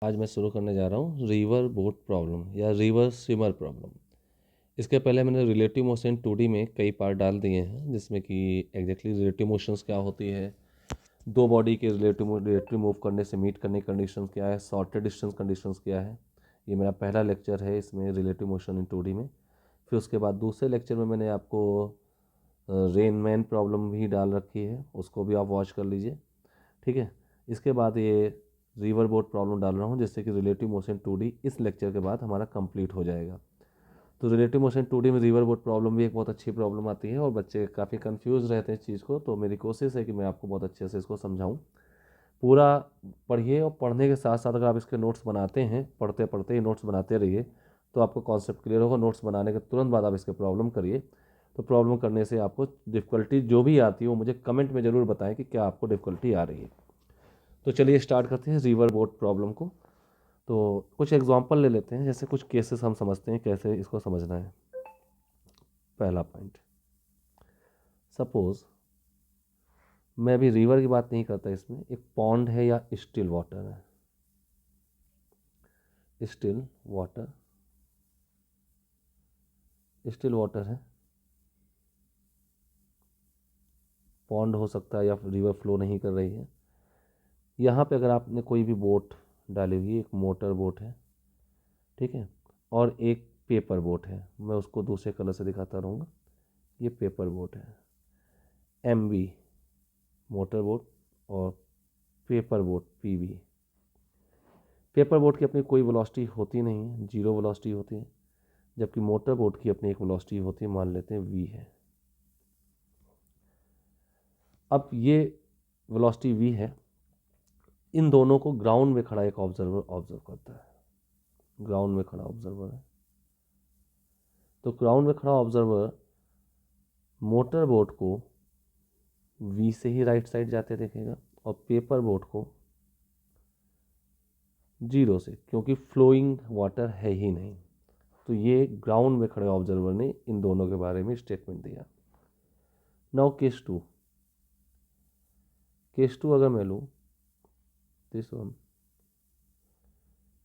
आज मैं शुरू करने जा रहा हूँ रिवर बोट प्रॉब्लम या रिवर स्विमर प्रॉब्लम। इसके पहले मैंने रिलेटिव मोशन 2D में कई पार्ट डाल दिए हैं, जिसमें कि एग्जैक्टली रिलेटिव मोशंस क्या होती है, दो बॉडी के रिलेटिव मूव करने से मीट करने की कंडीशंस क्या है, शॉर्टेड डिस्टेंस कंडीशंस क्या है। ये मेरा पहला लेक्चर है इसमें रिलेटिव मोशन इन 2D में। फिर उसके बाद दूसरे लेक्चर में मैंने आपको रेन मैन प्रॉब्लम भी डाल रखी है, उसको भी आप वॉच कर लीजिए। ठीक है, इसके बाद ये रिवर बोट प्रॉब्लम डाल रहा हूँ, जिससे कि रिलेटिव मोशन 2D इस लेक्चर के बाद हमारा कंप्लीट हो जाएगा। तो रिलेटिव मोशन 2D में रिवर बोट प्रॉब्लम भी एक बहुत अच्छी प्रॉब्लम आती है और बच्चे काफ़ी कंफ्यूज रहते हैं इस चीज़ को। तो मेरी कोशिश है कि मैं आपको बहुत अच्छे से इसको समझाऊँ। पूरा पढ़िए और पढ़ने के साथ साथ अगर आप इसके नोट्स बनाते हैं, पढ़ते पढ़ते ही नोट्स बनाते रहिए, तो आपको कॉन्सेप्ट क्लियर होगा। नोट्स बनाने के तुरंत बाद आप इसके प्रॉब्लम करिए, तो प्रॉब्लम करने से आपको डिफ़िकल्टी जो भी आती है वो मुझे कमेंट में ज़रूर बताएं कि क्या आपको डिफ़िकल्टी आ रही है। तो चलिए स्टार्ट करते हैं रिवर बोट प्रॉब्लम को। तो कुछ एग्जांपल ले लेते हैं, जैसे कुछ केसेस हम समझते हैं कैसे इसको समझना है। पहला पॉइंट, सपोज मैं अभी रिवर की बात नहीं करता, इसमें एक पॉन्ड है या स्टिल वाटर है। स्टिल वाटर है, पॉन्ड हो सकता है या रिवर फ्लो नहीं कर रही है। यहाँ पे अगर आपने कोई भी बोट डाली हुई है, एक मोटर बोट है, ठीक है, और एक पेपर बोट है। मैं उसको दूसरे कलर से दिखाता रहूँगा। ये पेपर बोट है, MB मोटर बोट, और paper boat PB। Paper boat की अपनी कोई वेलोसिटी होती नहीं है, जीरो वेलोसिटी होती है, जबकि मोटर बोट की अपनी एक वेलोसिटी होती है, मान लेते हैं V है। अब ये वेलोसिटी V है, इन दोनों को ग्राउंड में खड़ा एक ऑब्जर्वर ऑब्जर्व करता है। ग्राउंड में खड़ा ऑब्जर्वर है, तो ग्राउंड में खड़ा ऑब्जर्वर मोटर बोट को V से ही राइट साइड जाते देखेगा और पेपर बोट को जीरो से, क्योंकि फ्लोइंग वाटर है ही नहीं। तो ये ग्राउंड में खड़े ऑब्जर्वर ने इन दोनों के बारे में स्टेटमेंट दिया। नाउ केस टू अगर मैं लूँ, दिस वन,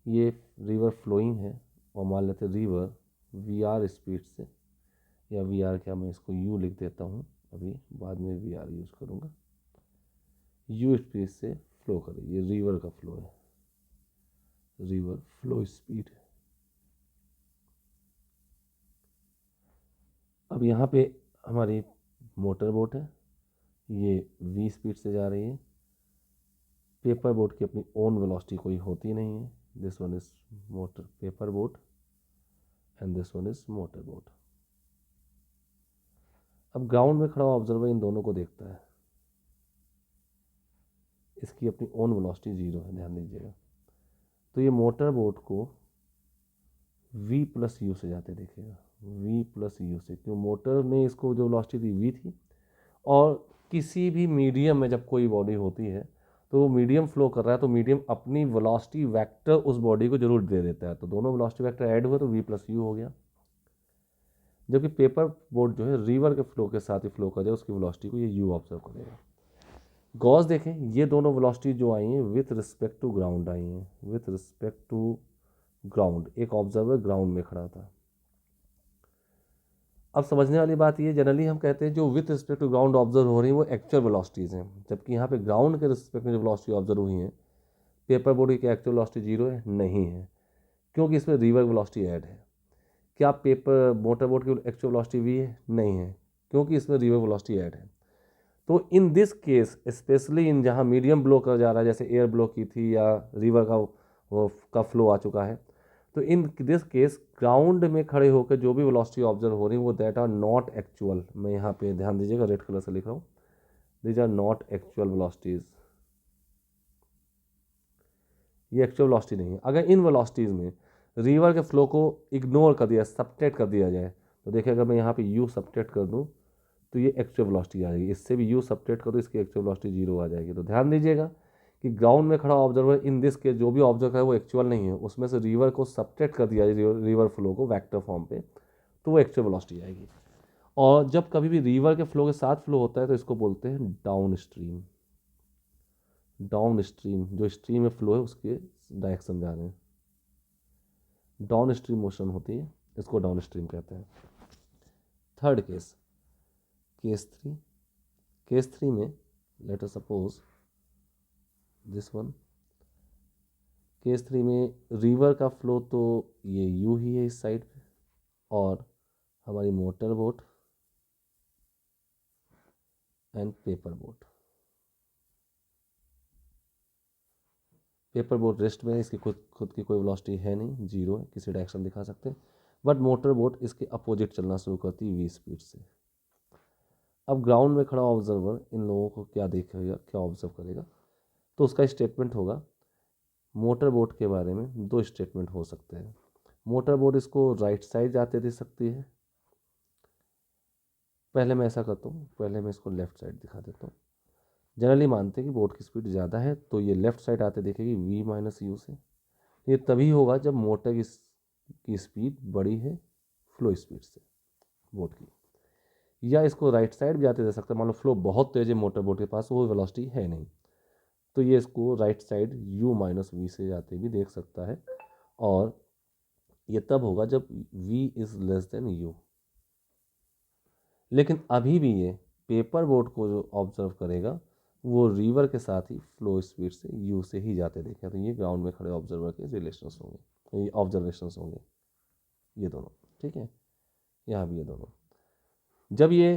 ये रिवर फ्लोइंग है और मान लेते रिवर VR स्पीड से, या VR क्या, मैं इसको U लिख देता हूँ, अभी बाद में VR यूज़ करूँगा। U स्पीड से फ्लो करे, ये रिवर का फ्लो है, रिवर फ्लो स्पीड। अब यहाँ पे हमारी मोटर बोट है, ये V स्पीड से जा रही है। पेपर बोट की अपनी ओन वेलोसिटी कोई होती नहीं है। This one is motor paper boat and this one is motor boat. अब ग्राउंड में खड़ा ऑब्जर्वर इन दोनों को देखता है, इसकी अपनी ओन वेलोसिटी जीरो है, ध्यान दीजिएगा। तो ये मोटर बोट को V प्लस यू से जाते देखेगा, V प्लस यू से, क्यों, मोटर ने इसको जो वेलोसिटी थी V थी, और किसी भी मीडियम में जब कोई बॉडी होती है तो वो मीडियम फ्लो कर रहा है, तो मीडियम अपनी वेलोसिटी वेक्टर उस बॉडी को जरूर दे देता है, तो दोनों वेलोसिटी वेक्टर ऐड हुए तो V प्लस यू हो गया। जबकि पेपर बोट जो है रिवर के फ्लो के साथ ही फ्लो कर जाए, उसकी वेलोसिटी को ये U ऑब्जर्व करेगा। गॉस देखें, ये दोनों वेलोसिटी जो आई हैं विथ रिस्पेक्ट टू ग्राउंड आई हैं, विथ रिस्पेक्ट टू ग्राउंड। एक ऑब्जर्वर ग्राउंड में खड़ा था। अब समझने वाली बात ये, जनरली हम कहते हैं जो with respect to ground observe हो रही है वो एक्चुअल वेलोसिटीज़ हैं, जबकि यहाँ पे ग्राउंड के रिस्पेक्ट में जो वेलोसिटी ऑब्जर्व हुई है पेपर बोर्ड की एक्चुअल वेलोसिटी जीरो है, नहीं है, क्योंकि इसमें रिवर वेलोसिटी ऐड है। क्या पेपर मोटर बोट की एक्चुअल वेलोसिटी V है? नहीं है, क्योंकि इसमें रिवर वेलोसिटी ऐड है। तो in this case specially in जहाँ मीडियम ब्लो कर जा रहा है, जैसे एयर ब्लो की थी या रिवर का वो का फ्लो आ चुका है, तो इन दिस केस ग्राउंड में खड़े होकर जो भी वेलोसिटी ऑब्जर्व हो रही है वो दैट आर नॉट एक्चुअल। मैं यहाँ पे ध्यान दीजिएगा, रेड कलर से लिख रहा हूँ, these are not actual velocities. ये एक्चुअल वेलोसिटी नहीं है। अगर इन वेलोसिटीज़ में रिवर के फ्लो को इग्नोर कर दिया, सब्ट्रैक्ट कर दिया जाए, तो देखिए अगर मैं यहाँ पे U सब्ट्रैक्ट कर दूँ तो ये एक्चुअल वेलोसिटी आ जाएगी, इससे भी U सब्ट्रैक्ट करो, इसकी एक्चुअल वेलोसिटी जीरो आ जाएगी। तो ध्यान दीजिएगा कि ग्राउंड में खड़ा ऑब्जर्वर इन दिस केस जो भी ऑब्जर्व है वो एक्चुअल नहीं है, उसमें से रिवर को सब्ट्रैक्ट कर दिया जाए, रिवर फ्लो को वेक्टर फॉर्म पे, तो वो एक्चुअल वेलोसिटी आएगी। और जब कभी भी रिवर के फ्लो के साथ फ्लो होता है तो इसको बोलते हैं डाउन स्ट्रीम। डाउन स्ट्रीम, जो स्ट्रीम में फ्लो है उसके डायरेक्शन जा रहे हैं, डाउन स्ट्रीम मोशन होती है, इसको डाउन स्ट्रीम कहते हैं। थर्ड केस, केस थ्री में late us suppose this one, case three में रिवर का फ्लो तो ये यू ही है इस साइड पे, और हमारी motor boat and paper boat, paper boat rest में है, इसकी खुद की कोई वेलोसिटी है नहीं, जीरो है, किसी डायरेक्शन दिखा सकते हैं, बट मोटर बोट इसके अपोजिट चलना शुरू करती है वी स्पीड से। अब ग्राउंड में खड़ा ऑब्जर्वर इन लोगों को क्या देखेगा, क्या ऑब्जर्व करेगा, तो उसका स्टेटमेंट होगा, मोटर बोट के बारे में दो स्टेटमेंट हो सकते हैं। मोटर बोट इसको राइट साइड जाते दे सकती है, पहले मैं ऐसा करता हूँ, पहले मैं इसको लेफ्ट साइड दिखा देता हूँ। जनरली मानते हैं कि बोट की स्पीड ज़्यादा है तो ये लेफ्ट साइड आते देखेगी v माइनस यू से। ये तभी होगा जब मोटर की स्पीड बड़ी है फ्लो स्पीड से बोट की, या इसको राइट साइड भी जाते दे सकता है, मान लो फ्लो बहुत तेज है मोटर बोट के पास, वो वेलोसिटी है नहीं, तो ये इसको right side u minus v से जाते भी देख सकता है, और ये तब होगा जब v is less then u। लेकिन अभी भी ये पेपर बोट को जो ऑब्जर्व करेगा वो रिवर के साथ ही फ्लो स्पीड से यू से ही जाते देखें, तो ये ग्राउंड में खड़े ऑब्जर्वर के रिलेशंस होंगे, ये ऑब्जर्वेशंस होंगे, ये दोनों, ठीक है। यहाँ भी ये दोनों, जब ये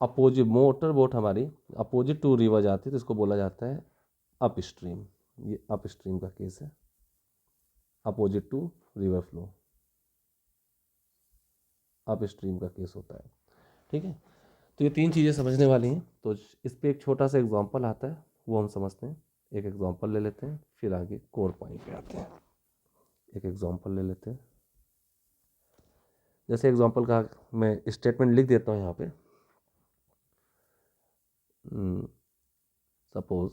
अपोजिट मोटर बोट हमारी अपोजिट टू रिवर जाती है तो इसको बोला जाता है अप स्ट्रीम, ये अप स्ट्रीम का केस है, opposite to river flow upstream का केस होता है, ठीक है। तो ये तीन चीज़ें समझने वाली हैं, तो इस पर एक छोटा सा एग्जांपल आता है वो हम समझते हैं, एक एग्जांपल ले लेते हैं फिर आगे कोर पॉइंट पे आते हैं। एक एग्जांपल ले लेते हैं, जैसे एग्जांपल का मैं स्टेटमेंट लिख देता हूँ यहाँ पे, सपोज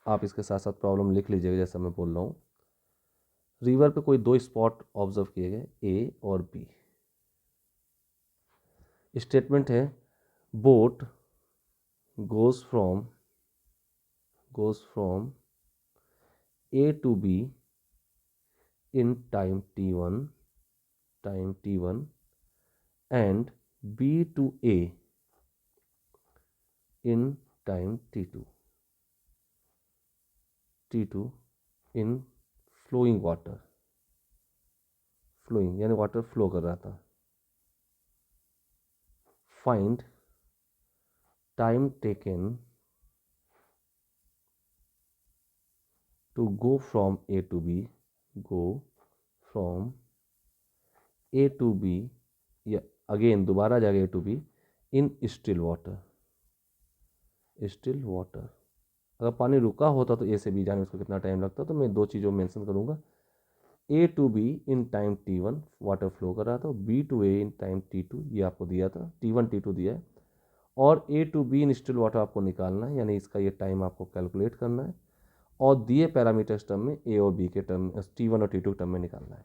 आप इसके साथ साथ प्रॉब्लम लिख लीजिएगा जैसा मैं बोल रहा हूँ। रिवर पे कोई दो स्पॉट ऑब्जर्व किए गए ए और बी, स्टेटमेंट है boat goes from A to B in time t1 and B to A in time t2 in flowing water, flowing यानी वाटर फ्लो कर रहा था। Find time taken to go from A to B, go from A to B, या again दोबारा जाएगा A to B in still water, still water. अगर पानी रुका होता तो ए से बी जाने में उसको कितना टाइम लगता, तो मैं दो चीज़ों मेंशन करूँगा, A to B in time t1 water flow कर रहा था, B to A in time t2, ये आपको दिया था, t1 t2 दिया है, और A to B in still water आपको निकालना है, यानी इसका ये टाइम आपको कैलकुलेट करना है, और दिए पैरामीटर्स टर्म में ए और बी के टर्म t1 और t2 टर्म में निकालना है।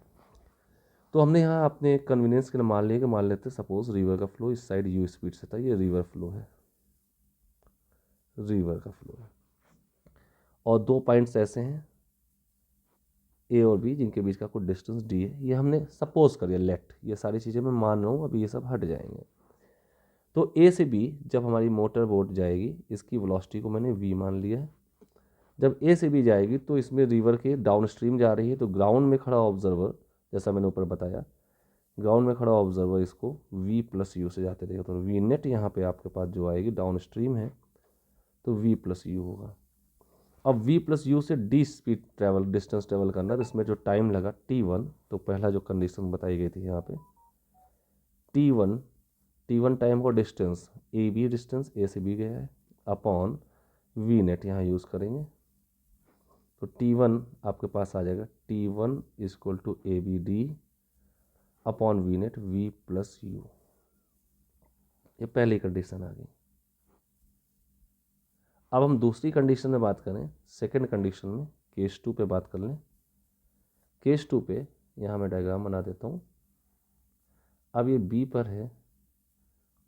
तो हमने यहाँ अपने कन्वीनियंस के लिए मान लिया कि मान लेते सपोज रिवर का फ्लो इस साइड यू स्पीड से था, ये रिवर फ्लो है, रिवर का फ्लो है, और दो पॉइंट्स ऐसे हैं ए और बी जिनके बीच का कुछ डिस्टेंस डी है, ये हमने सपोज कर लिया, लेट, ये सारी चीज़ें मैं मान रहा हूँ, अभी ये सब हट जाएंगे। तो ए से बी जब हमारी मोटर बोट जाएगी इसकी वेलोसिटी को मैंने वी मान लिया है, जब ए से बी जाएगी तो इसमें रिवर के डाउन स्ट्रीम जा रही है, तो ग्राउंड में खड़ा ऑब्जर्वर, जैसा मैंने ऊपर बताया, ग्राउंड में खड़ा ऑब्जर्वर इसको v प्लस यू से जाते रहेगा, तो वी नेट यहाँ पे आपके पास जो आएगी डाउन स्ट्रीम है तो v प्लस यू होगा। अब v प्लस यू से d speed travel distance travel करना, तो इसमें जो टाइम लगा t1, तो पहला जो कंडीशन बताई गई थी यहाँ पे t1 टाइम को distance A B, distance A से बी गया है, अपॉन वी नेट यहाँ यूज़ करेंगे, तो t1 आपके पास आ जाएगा t1 equal to A B D upon v net v plus u, ये पहली कंडीशन आ गई। अब हम दूसरी कंडीशन में बात करें, सेकंड कंडीशन में केस 2 पे बात कर लें। केस 2 पे यहाँ मैं डायग्राम बना देता हूँ। अब ये बी पर है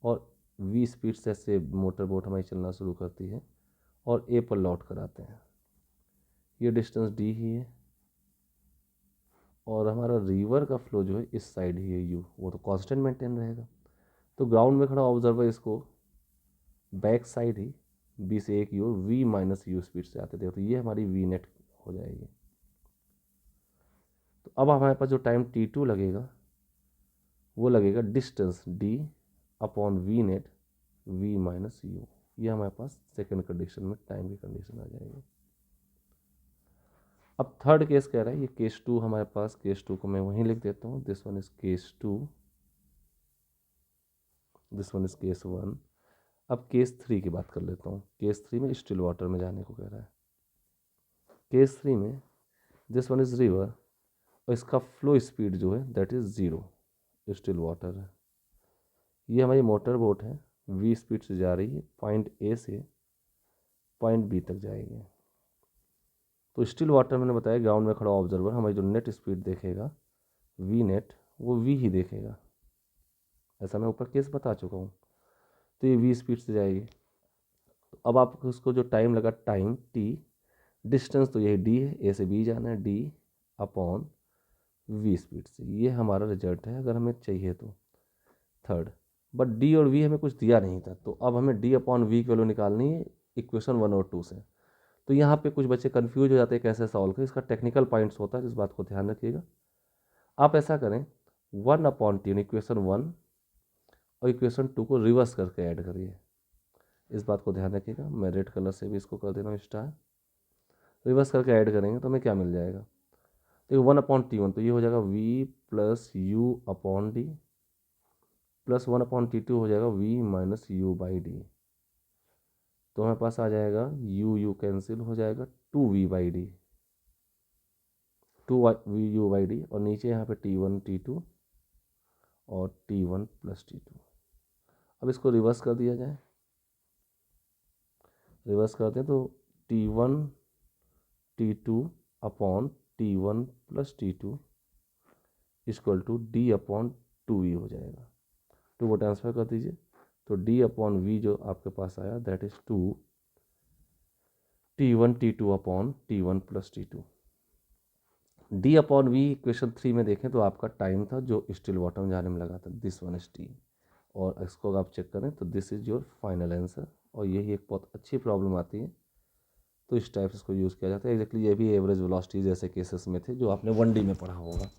और v स्पीड से मोटर बोट हमारी चलना शुरू करती है, और ए पर लौट कर आते हैं। ये डिस्टेंस डी ही है और हमारा रिवर का फ्लो जो है इस साइड ही है यू, वो तो कांस्टेंट मेंटेन रहेगा। तो ग्राउंड में खड़ा ऑब्जर्वर इसको बैक साइड ही बी से एक u v minus u speed से आते थे, तो ये हमारी वी नेट हो जाएगी। तो अब हमारे पास जो टाइम t2 लगेगा वो लगेगा distance d upon v net v minus you. ये हमारे पास सेकेंड कंडीशन में टाइम की कंडीशन आ जाएगी। अब थर्ड केस कह रहा है, ये केस 2 हमारे पास, केस 2 को मैं वहीं लिख देता हूँ, this one is case 2, this one is case 1। अब केस 3 की बात कर लेता हूँ। केस 3 में स्टिल वाटर में जाने को कह रहा है। केस 3 में दिस वन इज रिवर और इसका फ्लो स्पीड जो है दैट इज 0, स्टिल वाटर है। ये हमारी मोटर बोट है, v स्पीड से जा रही है, पॉइंट ए से पॉइंट बी तक जाएगी। तो स्टिल वाटर मैंने बताया ग्राउंड में खड़ा ऑब्जर्वर हमारी जो नेट स्पीड देखेगा वी नेट, वो वी ही देखेगा, ऐसा मैं ऊपर केस बता चुका हूँ। तो ये वी स्पीड से जाएगी। तो अब आपको उसको जो टाइम लगा टाइम टी, डिस्टेंस तो यही डी है, ए से बी जाना है, डी अपॉन वी स्पीड से। ये हमारा रिजल्ट है अगर हमें चाहिए तो थर्ड। बट डी और वी हमें कुछ दिया नहीं था, तो अब हमें डी अपॉन वी की वैल्यू निकालनी है इक्वेशन 1 और 2 से। तो यहाँ पे कुछ बच्चे कंफ्यूज हो जाते हैं कैसे सॉल्व करें, इसका टेक्निकल पॉइंट्स होता है, इस बात को ध्यान रखिएगा। आप ऐसा करें 1 अपॉन टी इक्वेशन 1 और इक्वेशन 2 को रिवर्स करके ऐड करिए, इस बात को ध्यान रखिएगा। मैं रेड कलर से भी इसको कर दे रहा हूँ स्टार। रिवर्स करके ऐड करेंगे तो हमें क्या मिल जाएगा, देखिए 1 अपॉन T1 तो ये हो जाएगा v plus you upon D plus 1 upon T2 हो जाएगा v minus you by D. तो हमारे पास आ जाएगा यू कैंसिल हो जाएगा 2v बाई डी, 2v/u/d और नीचे यहाँ पे T1 T2 और T1 प्लस T2। अब इसको रिवर्स कर दिया जाए, रिवर्स करते हैं तो T1 T2 upon T1 plus T2 equal to D upon 2v हो जाएगा। 2 को ट्रांसफर कर दीजिए तो d अपॉन वी जो आपके पास आया that is 2 T1 T2 upon T1 plus T2। D upon we equation 3 में देखें तो आपका टाइम था जो स्टिल वाटर में जाने में लगा था, दिस वन इज टी। और इसको अगर आप चेक करें तो this is your final answer. और यही एक बहुत अच्छी प्रॉब्लम आती है, तो इस टाइप से इसको यूज़ किया जाता है। एग्जैक्टली ये भी एवरेज वेलोसिटी जैसे केसेस में थे जो आपने 1D में पढ़ा होगा।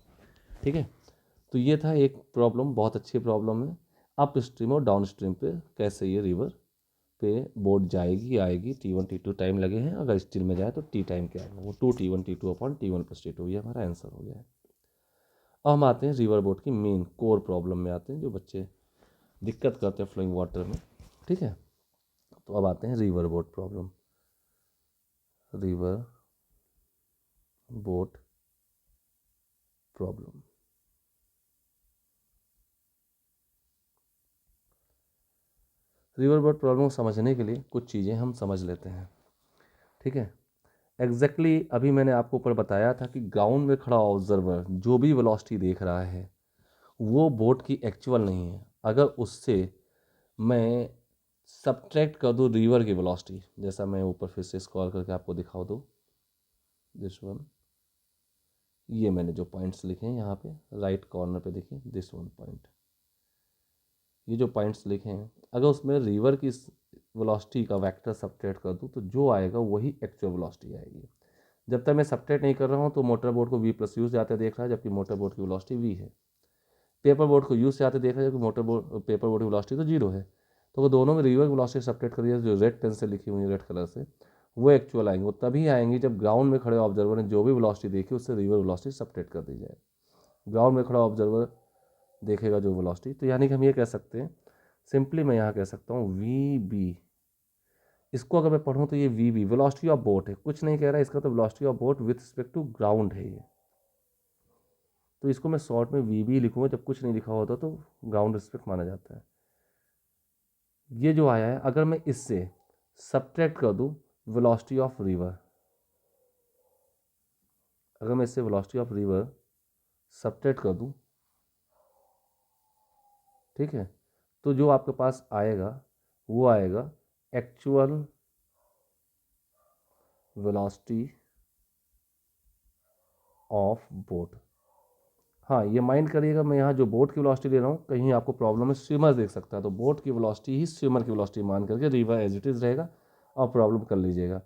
ठीक है, तो ये था एक प्रॉब्लम, बहुत अच्छी प्रॉब्लम है। अप स्ट्रीम और डाउन स्ट्रीम पे कैसे ये रिवर पे बोट जाएगी आएगी, T1 T2 टाइम लगे हैं, अगर स्टील में जाए तो टी टाइम क्या आएगा, वो 2 T1 T2 upon T1 plus T2, ये हमारा आंसर हो गया है। अब हम आते हैं रिवर बोट की मेन कोर प्रॉब्लम में आते हैं, जो बच्चे दिक्कत करते हैं फ्लोइंग वाटर में। ठीक है, तो अब आते हैं river boat problem. River boat problem, river boat problem को समझने के लिए कुछ चीज़ें हम समझ लेते हैं। ठीक है, एग्जैक्टली अभी मैंने आपको ऊपर बताया था कि ग्राउंड में खड़ा ऑब्जर्वर जो भी वेलोसिटी देख रहा है वो बोट की एक्चुअल नहीं है। अगर उससे मैं सब्ट्रैक्ट कर दूँ रिवर की वेलोसिटी, जैसा मैं ऊपर फिर से स्क्रॉल करके आपको दिखा दूँ, दिस वन, ये मैंने जो पॉइंट्स लिखे हैं यहाँ पे राइट कॉर्नर पे देखिए, दिस वन पॉइंट, ये जो पॉइंट्स लिखे हैं अगर उसमें रिवर की वेलोसिटी का वेक्टर सब्ट्रैक्ट कर दूँ तो जो आएगा वही एक्चुअल वेलोसिटी आएगी। जब तक मैं सब्ट्रैक्ट नहीं कर रहा हूँ तो मोटर बोट को v प्लस यू से आते देख रहा है, जबकि मोटर बोट की वेलोसिटी v है। पेपर बोट को यू से आते देख रहा है, जबकि मोटर बोट पेपर बोट की वेलोसिटी तो 0 है। तो वो दोनों में रिवर वेलोसिटी सब्ट्रैक्ट करिए, जो रेड पेन से लिखी हुई है रेड कलर से, वो एक्चुअल आएंगे। वो तभी आएंगी जब ग्राउंड में खड़े ऑब्जर्वर ने जो भी वेलोसिटी देखी उससे रिवर वेलोसिटी सब्ट्रैक्ट कर दी जाए। ग्राउंड में खड़ा ऑब्जर्वर देखेगा जो वेलोसिटी, तो यानी कि हम ये कह सकते हैं सिंपली, मैं यहाँ कह सकता हूँ वी बी, इसको अगर मैं पढ़ूँ तो ये v B velocity of boat है, कुछ नहीं कह रहा है इसका, तो velocity of boat with respect to ground है ये। तो इसको मैं शॉर्ट में वी बी लिखूँगा, जब कुछ नहीं लिखा होता तो ग्राउंड रिस्पेक्ट माना जाता है। ये जो आया है अगर मैं इससे सब्ट्रैक्ट कर दूँ वेलोसिटी ऑफ रिवर, अगर मैं इससे वेलोसिटी ऑफ रिवर सब्ट्रैक्ट कर दूँ, ठीक है, तो जो आपके पास आएगा वो आएगा एक्चुअल वेलोसिटी ऑफ बोट। हाँ, ये माइंड करिएगा, मैं यहाँ जो बोट की वेलोसिटी ले रहा हूँ, कहीं आपको प्रॉब्लम है स्विमर देख सकता है, तो बोट की वेलोसिटी ही स्विमर की वेलोसिटी मान करके रिवर एज इट इज़ रहेगा और प्रॉब्लम कर लीजिएगा।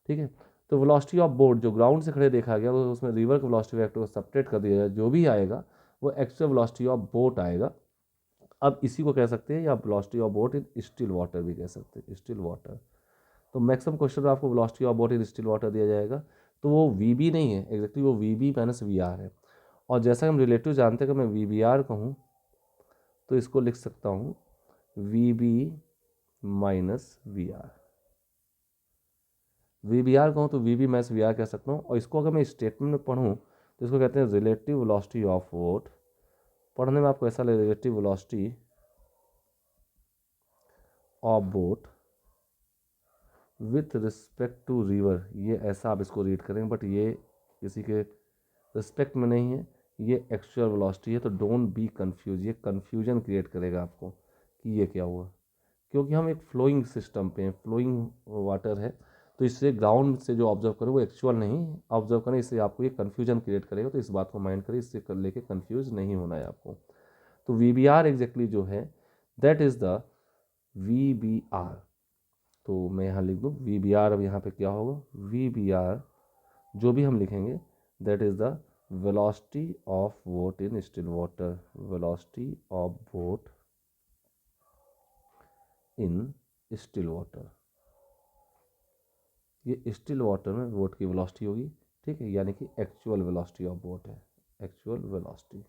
ठीक है, तो वेलोसिटी ऑफ बोट जो ग्राउंड से खड़े देखा गया, वो उसमें रिवर के वेलोसिटी वेक्टर को सब्ट्रैक्ट कर दिया जाए, जो भी आएगा वो एक्चुअल वेलोसिटी ऑफ बोट आएगा। अब इसी को कह सकते हैं या velocity of boat in still water भी कह सकते हैं, स्टिल वाटर। तो मैक्सिमम क्वेश्चन में आपको velocity of boat in still water दिया जाएगा, तो वो वी बी नहीं है एग्जैक्टली, वो v B minus we R है। और जैसा हम रिलेटिव जानते हैं कि मैं वी बी आर कहूँ तो इसको लिख सकता हूँ v B minus we R. V B R कहूँ तो v B minus we R कह सकता हूँ। और इसको अगर मैं स्टेटमेंट में पढ़ूँ तो इसको कहते हैं रिलेटिव वेलोसिटी ऑफ बोट। पढ़ने में आपको ऐसा लगे relative velocity of boat with respect to river, ये ऐसा आप इसको रीड करेंगे, बट ये किसी के रिस्पेक्ट में नहीं है, ये एक्चुअल वेलोसिटी है। तो डोंट बी कंफ्यूज, ये कन्फ्यूजन क्रिएट करेगा आपको कि ये क्या हुआ, क्योंकि हम एक फ्लोइंग सिस्टम पे हैं, फ्लोइंग वाटर है, तो इससे ग्राउंड से जो ऑब्जर्व करें वो एक्चुअल नहीं ऑब्जर्व करें, इससे आपको ये कन्फ्यूजन क्रिएट करेगा। तो इस बात को माइंड करें, इससे कर लेके कन्फ्यूज नहीं होना है आपको। तो वी बी आर एग्जैक्टली जो है that is the v B R. तो मैं यहाँ लिख दूँ वी बी आर। अब यहाँ पे क्या होगा, वी बी आर जो भी हम लिखेंगे that is the velocity of boat in still water, velocity of boat in still water. ये स्टिल वाटर में बोट की वेलोसिटी होगी, ठीक है, यानी कि एक्चुअल वेलोसिटी ऑफ बोट है, एक्चुअल वेलोसिटी,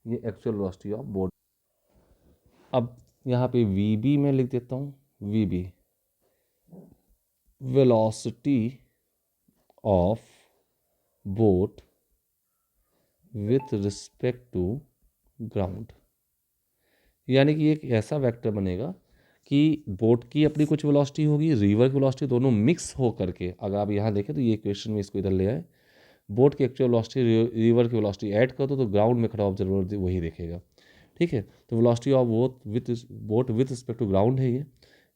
ये एक्चुअल वेलोसिटी ऑफ बोट। अब यहाँ पे वी बी में लिख देता हूँ, v B velocity of boat with respect to ground, यानी कि एक ऐसा वेक्टर बनेगा कि बोट की अपनी कुछ वेलोसिटी होगी, रिवर की वेलोसिटी, दोनों मिक्स हो करके, अगर आप यहाँ देखें तो ये इक्वेशन में इसको इधर ले आए, बोट की एक्चुअल वेलोसिटी रिवर की वेलोसिटी ऐड कर दो तो ग्राउंड में खड़ा ऑब्जर्वर वही देखेगा। ठीक है, तो velocity of boat with respect to ground है ये,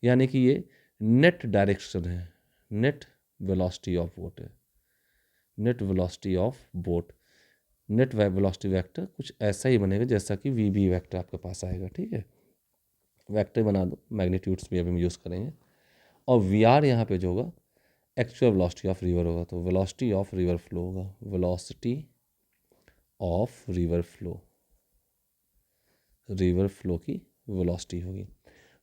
यानी कि ये नेट डायरेक्शन है, नेट वेलोसिटी ऑफ बोट है, net velocity of boat. Net velocity vector कुछ ऐसा ही बनेगा जैसा कि वी बी वेक्टर आपके पास आएगा। ठीक है, वेक्टर बना दो, मैग्नीट्यूड्स भी अभी हम यूज़ करेंगे। और वी आर यहाँ पे जो होगा एक्चुअल वेलोसिटी ऑफ रिवर होगा, तो वेलोसिटी ऑफ रिवर फ्लो होगा, velocity of river flow, river flow की वेलोसिटी होगी।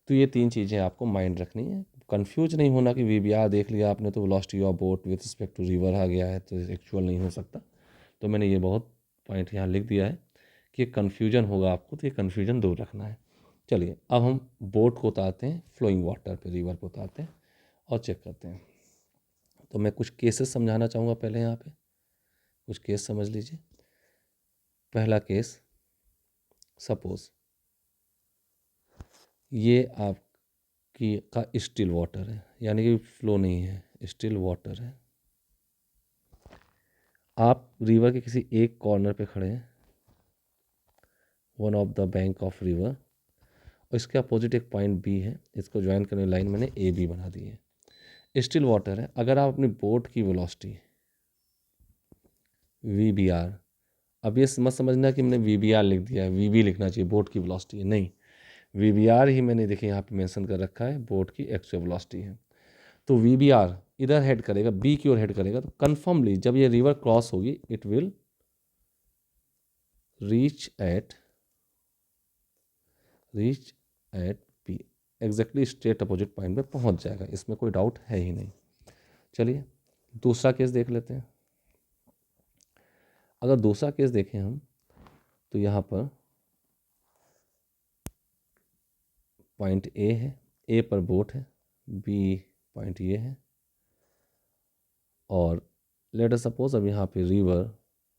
तो ये तीन चीज़ें आपको माइंड रखनी है, कंफ्यूज नहीं होना कि वी बी आर देख लिया आपने तो velocity of boat with respect to river आ गया है तो एक्चुअल नहीं हो सकता। तो मैंने ये बहुत पॉइंट यहाँ लिख दिया है कि कन्फ्यूजन होगा आपको, तो ये कन्फ्यूजन दूर रखना है। चलिए अब हम बोट को उतारते हैं फ्लोइंग वाटर पे, रिवर को उतारते हैं और चेक करते हैं। तो मैं कुछ केसेस समझाना चाहूँगा पहले, यहाँ पे कुछ केस समझ लीजिए। पहला केस, सपोज ये आपकी का स्टिल वाटर है, यानी कि फ्लो नहीं है, स्टिल वाटर है। आप रिवर के किसी एक कॉर्नर पे खड़े हैं, one of the bank of river, और इसके अपोजिट एक पॉइंट बी है, इसको ज्वाइन करने लाइन मैंने ए बी बना दी है। स्टिल वाटर है, अगर आप अपनी बोट की वेलोसिटी वी बी आर, अब ये मत समझना कि मैंने वी बी आर लिख दिया है, वी बी लिखना चाहिए, बोट की वेलोसिटी है, नहीं, वी बी आर ही मैंने देखिए यहाँ पे मेंशन कर रखा है, बोट की एक्चुअल वेलोसिटी है। तो वी बी आर इधर हेड करेगा, बी की ओर हेड करेगा, तो कन्फर्मली जब ये रिवर क्रॉस होगी it will reach at P, exactly straight opposite point पे पहुंच जाएगा, इसमें कोई डाउट है ही नहीं। चलिए दूसरा केस देख लेते हैं। अगर दूसरा केस देखें हम तो यहाँ पर पॉइंट ए है, ए पर बोट है, बी पॉइंट ये है, और लेट अस सपोज अब यहाँ पे रिवर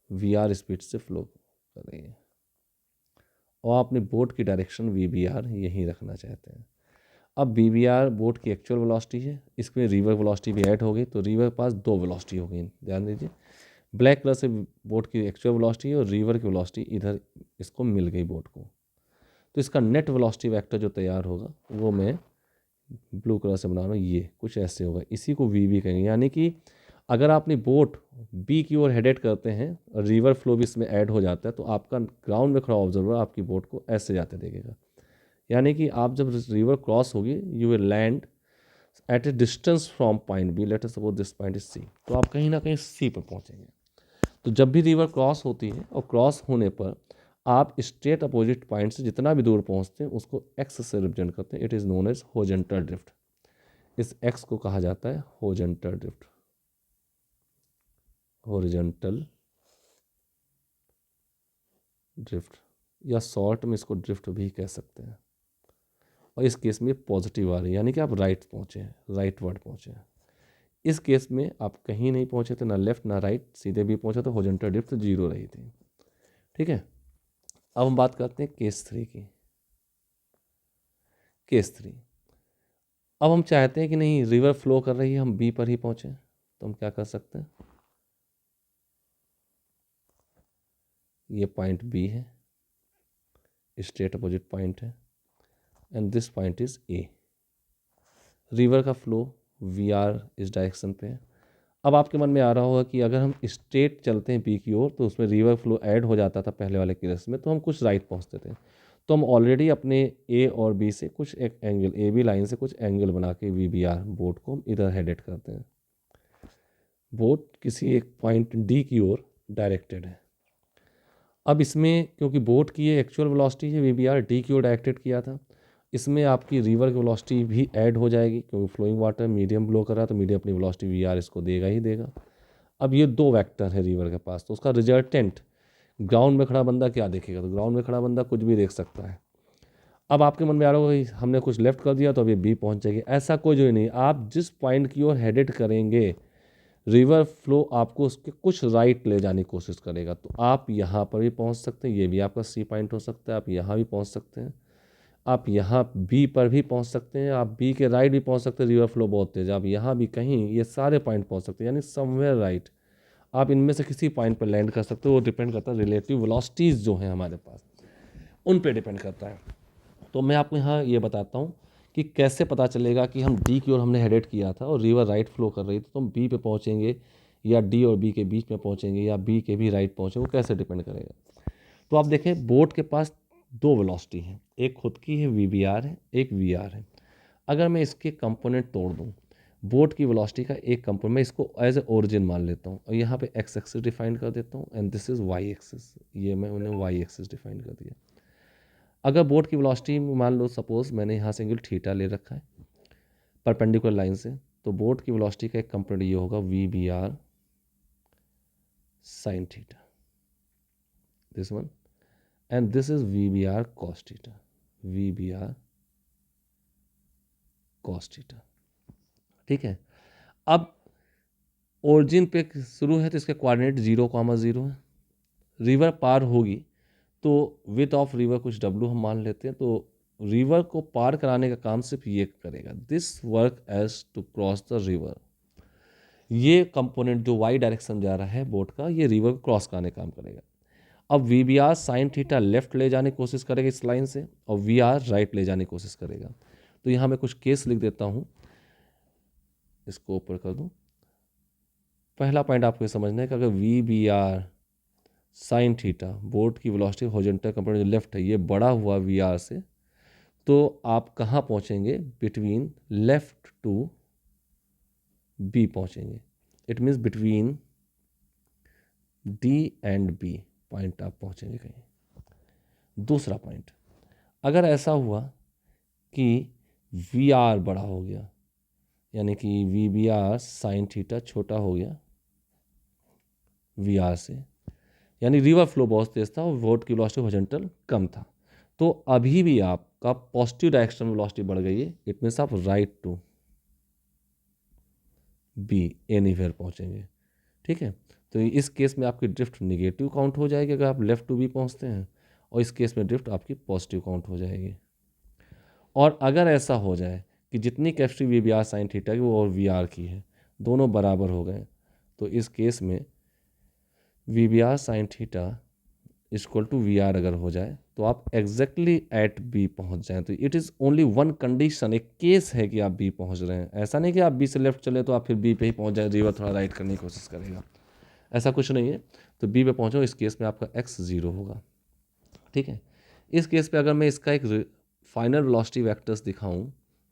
वी आर स्पीड से फ्लो कर रही है और आप अपनी बोट की डायरेक्शन वी बी आर यहीं रखना चाहते हैं। अब वी बी आर बोट की एक्चुअल वेलोसिटी है, इसमें रिवर वेलोसिटी भी ऐड हो गई, तो रिवर के पास दो वेलोसिटी हो गई, ध्यान दीजिए, ब्लैक कलर से बोट की एक्चुअल वेलोसिटी है और रिवर की वेलोसिटी इधर इसको मिल गई बोट को। तो इसका नेट वेलोसिटी वेक्टर जो तैयार होगा वो मैं ब्लू कलर से बना रहा हूँ, ये कुछ ऐसे होगा, इसी को वी भी कहेंगे। यानी कि अगर आपने बोट बी की ओर हेडेड करते हैं और रिवर फ्लो भी इसमें ऐड हो जाता है, तो आपका ग्राउंड में खड़ा ऑब्जर्वर आपकी बोट को ऐसे जाते देखेगा। यानी कि आप जब रिवर क्रॉस होगी, you will land at a distance from point B, let us suppose this point is C, तो आप कहीं ना कहीं सी पर पहुंचेंगे। तो जब भी रिवर क्रॉस होती है और क्रॉस होने पर आप स्ट्रेट अपोजिट पॉइंट से जितना भी दूर पहुंचते हैं उसको एक्स से रिप्रेजेंट करते हैं। It is known as horizontal drift. इस एक्स को कहा जाता है हॉरिजॉन्टल ड्रिफ्ट, हॉरिजॉन्टल ड्रिफ्ट, या शॉर्ट में इसको ड्रिफ्ट भी कह सकते हैं। और इस केस में पॉजिटिव आ रही है, यानी कि आप राइट पहुँचे हैं, राइट वर्ड पहुँचे हैं। इस केस में आप कहीं नहीं पहुँचे थे, ना लेफ्ट ना राइट, सीधे भी पहुँचे तो हॉरिजॉन्टल ड्रिफ्ट जीरो रही थी। ठीक है, अब हम बात करते हैं केस 3 की। केस 3, अब हम चाहते हैं कि नहीं रिवर फ्लो कर रही है, हम बी पर ही पहुँचे, तो हम क्या कर सकते हैं, ये पॉइंट बी है, स्ट्रेट अपोजिट पॉइंट है, and this point is a. River का फ्लो वी आर इस डायरेक्शन पे है। अब आपके मन में आ रहा होगा कि अगर हम स्ट्रेट चलते हैं बी की ओर तो उसमें रिवर फ्लो ऐड हो जाता था पहले वाले केस में, तो हम कुछ राइट पहुंचते थे। तो हम ऑलरेडी अपने ए और बी से कुछ एक एंगल, ए बी लाइन से कुछ एंगल बना के वी बी आर बोट को हम इधर हेडेड करते हैं। बोट किसी एक पॉइंट डी की ओर डायरेक्टेड है। अब इसमें क्योंकि बोट की ये एक्चुअल वेलोसिटी है, वी बी आर डी की ओर डायरेक्टेड किया था, इसमें आपकी रिवर की वेलोसिटी भी ऐड हो जाएगी, क्योंकि फ्लोइंग वाटर मीडियम फ्लो कर रहा है तो मीडियम अपनी वेलोसिटी वी आर इसको देगा ही देगा। अब ये दो वेक्टर है रिवर के पास, तो उसका रिजल्टेंट ग्राउंड में खड़ा बंदा क्या देखेगा, तो ग्राउंड में खड़ा बंदा कुछ भी देख सकता है। अब आपके मन में आ रहा होगा हमने कुछ लेफ्ट कर दिया तो अभी बी पहुंच जाएगी, ऐसा कुछ भी नहीं। आप जिस पॉइंट की ओर हेडेड करेंगे रिवर फ्लो आपको उसके कुछ राइट ले जाने की कोशिश करेगा, तो आप यहाँ पर भी पहुँच सकते हैं, ये भी आपका सी पॉइंट हो सकता है, आप यहाँ भी पहुँच सकते हैं, आप यहाँ बी पर भी पहुँच सकते हैं, आप बी के राइट भी पहुँच सकते हैं, रिवर फ्लो बहुत तेज, आप यहाँ भी कहीं, ये सारे पॉइंट पहुँच सकते हैं, यानी समवेयर राइट आप इनमें से किसी पॉइंट पर लैंड कर सकते हो। वो डिपेंड करता है रिलेटिव वेलोसिटीज़ जो हैं हमारे पास, उन पे डिपेंड करता है। तो मैं आपको यहाँ ये बताता हूँ कि कैसे पता चलेगा कि हम डी की ओर हमने हेडेड किया था और रिवर राइट फ्लो कर रही थी, तो हम बी पे पहुँचेंगे या डी और बी के बीच में पहुँचेंगे या बी के भी राइट पहुँचेंगे, वो कैसे डिपेंड करेगा। तो आप देखें बोट के पास दो वेलोसिटी हैं, एक खुद की है वी बी आर है, एक वी आर है। अगर मैं इसके कंपोनेंट तोड़ दूँ, बोट की वेलोसिटी का एक कंपोनेंट, मैं इसको एज ए ओरिजिन मान लेता हूँ और यहाँ पे एक्स एक्सिस डिफाइन कर देता हूँ and this is why axis, ये मैं उन्हें वाई एक्सिस डिफाइन कर दिया। अगर बोट की वेलोसिटी मान लो सपोज मैंने यहाँ से एंगल थीटा ले रखा है परपेंडिकुलर लाइन से, तो बोट की वेलोसिटी का एक कंपोनेंट ये होगा v B R sine theta, this one, and this is we B R cos theta, v B R cos theta. ठीक है, अब ओरिजिन पे शुरू है तो इसके कोऑर्डिनेट 0,0 है। रिवर पार होगी तो विथ ऑफ रिवर कुछ डब्लू हम मान लेते हैं, तो रिवर को पार कराने का काम सिर्फ ये करेगा, this work as to cross the river. ये कंपोनेंट जो वाई डायरेक्शन जा रहा है बोट का, ये रिवर को क्रॉस कराने का काम करेगा। अब v B R sine theta left ले जाने की कोशिश करेगा इस लाइन से और वी आर राइट ले जाने की कोशिश करेगा। तो यहाँ मैं कुछ केस लिख देता हूँ, इसको ऊपर कर दूँ। पहला पॉइंट आपको समझना है कि अगर v B R sine theta boat की वेलोसिटी हॉरिजॉन्टल कंपोनेंट जो लेफ्ट है ये बड़ा हुआ वी आर से, तो आप कहाँ पहुँचेंगे, बिटवीन लेफ्ट टू बी पहुँचेंगे। It means between D and B point आप पहुँचेंगे कहीं। दूसरा पॉइंट, अगर ऐसा हुआ कि वी आर बड़ा हो गया, यानी कि v B R sine theta छोटा हो गया वी आर से, यानी रिवर फ्लो बहुत तेज था और बोट की वेलोसिटी हॉरिजॉन्टल कम था, तो अभी भी आपका पॉजिटिव डायरेक्शन में वेलोसिटी बढ़ गई है। इट मीन्स आप राइट टू बी एनीवेयर पहुंचेंगे। ठीक है, तो इस केस में आपकी ड्रिफ्ट निगेटिव काउंट हो जाएगी अगर आप लेफ्ट टू बी पहुंचते हैं, और इस केस में ड्रिफ्ट आपकी पॉजिटिव काउंट हो जाएगी। और अगर ऐसा हो जाए कि जितनी capacity v B R sine theta की वो और वी आर की है दोनों बराबर हो गए, तो इस केस में v B R sine theta equal to v R अगर हो जाए तो आप एग्जैक्टली एट बी पहुंच जाएं। तो it is only one condition, एक केस है कि आप बी पहुंच रहे हैं। ऐसा नहीं कि आप बी से लेफ्ट चले तो आप फिर बी पे ही पहुंच जाए, रिवर थोड़ा राइट करने की कोशिश करेगा, ऐसा कुछ नहीं है। तो बी पे पहुंचो, इस केस में आपका एक्स 0 होगा। ठीक है, इस केस पे अगर मैं इसका एक फाइनल वेलोसिटी वेक्टर्स दिखाऊं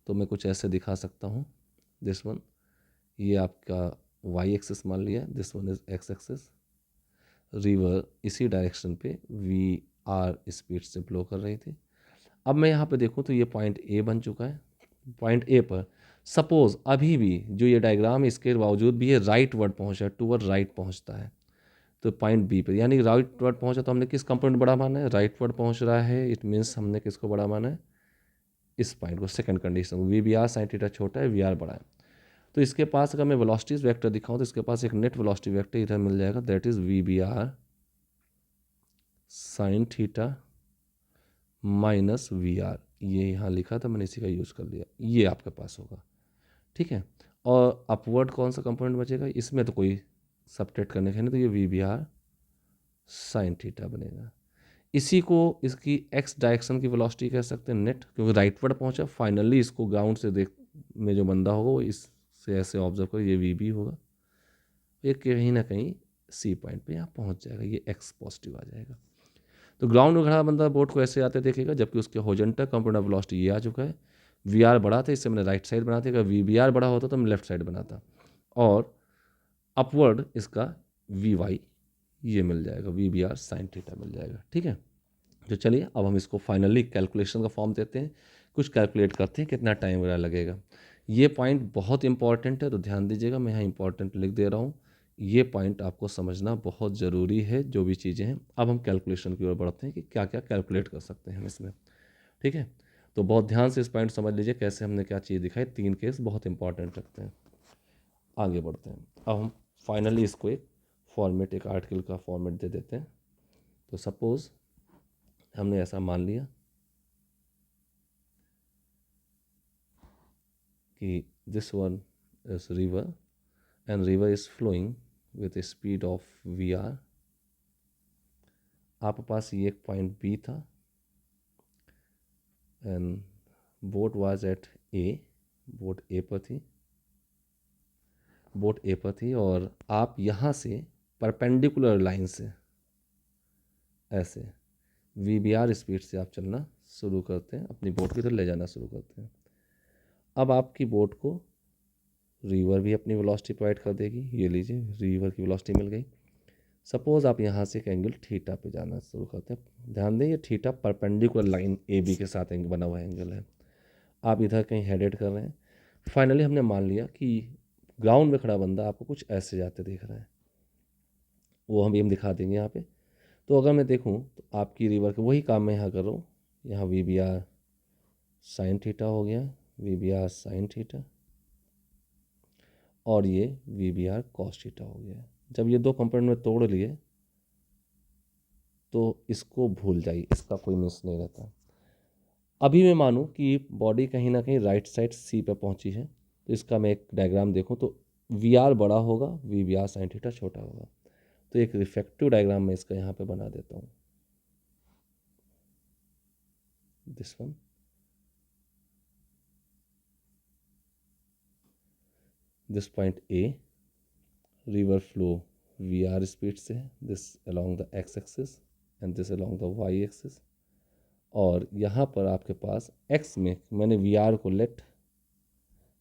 तो मैं कुछ ऐसे दिखा सकता हूं। दिस वन, ये आपका वाई एक्सिस मान लिया, this one is x axis. River इसी डायरेक्शन पे वी आर स्पीड से फ्लो कर रही थी। अब मैं यहाँ पे देखूँ तो ये पॉइंट ए बन चुका है। पॉइंट ए पर सपोज अभी भी जो ये डायग्राम है इसके बावजूद भी ये राइट वर्ड पहुँचा है, टूवर्ड राइट पहुँचता है। तो पॉइंट बी पे यानी राइट वर्ड पहुँचा तो हमने किस कंपोनेंट बड़ा माना है, राइट वर्ड पहुँच रहा है, इट मीन्स हमने किसको बड़ा माना है, इस पॉइंट को। Second condition, v B R sine theta छोटा है, वी आर बड़ा है। तो इसके पास अगर मैं वेलोसिटीज वेक्टर दिखाऊं तो इसके पास एक नेट वेलोसिटी वेक्टर इधर मिल जाएगा, that is we B R sine theta minus we R. ये यहाँ लिखा था मैंने, इसी का यूज़ कर लिया, ये आपके पास होगा। ठीक है, और अपवर्ड कौन सा कंपोनेंट बचेगा, इसमें तो कोई सब्ट्रैक्ट करने का नहीं, तो ये v B R sine theta बनेगा। इसी को इसकी एक्स डायरेक्शन की वेलोसिटी कह सकते हैं नेट, क्योंकि राइटवर्ड पहुंचा। फाइनली इसको ग्राउंड से देख में जो बंदा होगा वो इससे ऐसे ऑब्जर्व कर, ये वी बी होगा, ये कहीं ना कहीं सी पॉइंट पे यहाँ पहुंच जाएगा, ये एक्स पॉजिटिव आ जाएगा। तो ग्राउंड में खड़ा बंदा बोट को ऐसे आते देखेगा, जबकि उसके हॉरिजॉन्टल कंपोनेंट ऑफ वेलोसिटी ये आ चुका है। वी आर बड़ा था, इससे मैंने राइट साइड बनाते, अगर वी बी आर बड़ा होता तो मैं लेफ्ट साइड बनाता, और अपवर्ड इसका वी वाई ये मिल जाएगा, V B R sine theta मिल जाएगा। ठीक है, तो चलिए अब हम इसको फाइनली कैलकुलेशन का फॉर्म देते हैं, कुछ कैलकुलेट करते हैं कितना टाइम वगैरह लगेगा। ये पॉइंट बहुत इंपॉर्टेंट है, तो ध्यान दीजिएगा, मैं यहाँ इंपॉर्टेंट लिख दे रहा हूँ। ये पॉइंट आपको समझना बहुत ज़रूरी है, जो भी चीज़ें हैं। अब हम कैलकुलेशन की ओर बढ़ते हैं कि क्या क्या कैलकुलेट कर सकते हैं हम इसमें। ठीक है, तो बहुत ध्यान से इस पॉइंट समझ लीजिए कैसे हमने क्या चीज़ दिखाई, 3 केस बहुत इंपॉर्टेंट रखते हैं। आगे बढ़ते हैं, अब हम फाइनली इसको एक फॉर्मेट, एक आर्टिकल का फॉर्मेट दे देते हैं। तो सपोज़ हमने ऐसा मान लिया कि this one is river and river is flowing with a speed of V R. आपके पास ये एक पॉइंट बी था and boat was at A, boat A पर थी, बोट ए पर थी, और आप यहाँ से परपेंडिकुलर लाइन से ऐसे वी बी आर स्पीड से आप चलना शुरू करते हैं, अपनी बोट की तरफ ले जाना शुरू करते हैं। अब आपकी बोट को रिवर भी अपनी वेलोसिटी प्रोवाइड कर देगी, ये लीजिए रिवर की वेलोसिटी मिल गई। सपोज़ आप यहाँ से एक एंगल थीटा पे जाना शुरू करते हैं, ध्यान दें ये theta perpendicular line A B के साथ बना हुआ एंगल है, आप इधर कहीं हेडेड कर रहे हैं। फाइनली हमने मान लिया कि ग्राउंड में खड़ा बंदा आपको कुछ ऐसे जाते दिख रहा है, वो हम दिखा देंगे यहाँ पे। तो अगर मैं देखूँ तो आपकी रिवर के वही काम मैं यहाँ कर रहा हूँ, यहाँ v B R sine theta हो गया, v B R sine theta, और ये v B R cos theta हो गया। जब ये दो कंपोनेंट में तोड़ लिए तो इसको भूल जाइए, इसका कोई मिस नहीं रहता। अभी मैं मानूं कि बॉडी कहीं ना कहीं राइट साइड सी पे पहुंची है, तो इसका मैं एक डायग्राम देखूं तो वी आर बड़ा होगा, v B R sine theta छोटा होगा। तो एक रिफ्लेक्टिव डायग्राम मैं इसका यहाँ पे बना देता हूँ, this one. This point A, river flow V R speed से, this along the X axis and this along the Y axis. और यहाँ पर आपके पास एक्स में मैंने वी आर को let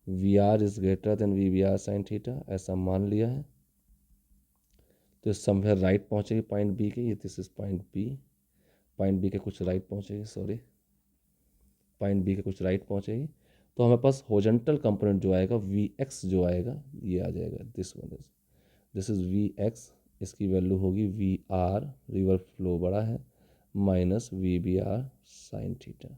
V R is greater than V B R sine theta ऐसा मान लिया है। तो समवेयर राइट पहुँचेगी पॉइंट बी के, ये this is point B, point B के कुछ राइट पहुँचेगी, सॉरी पॉइंट बी के कुछ राइट पहुँचेगी। तो हमारे पास हॉरिजॉन्टल कंपोनेंट जो आएगा वी एक्स जो आएगा ये आ जाएगा, दिस इज वी एक्स, इसकी वैल्यू होगी वी आर, रिवर फ्लो बड़ा है, minus we B R sine theta.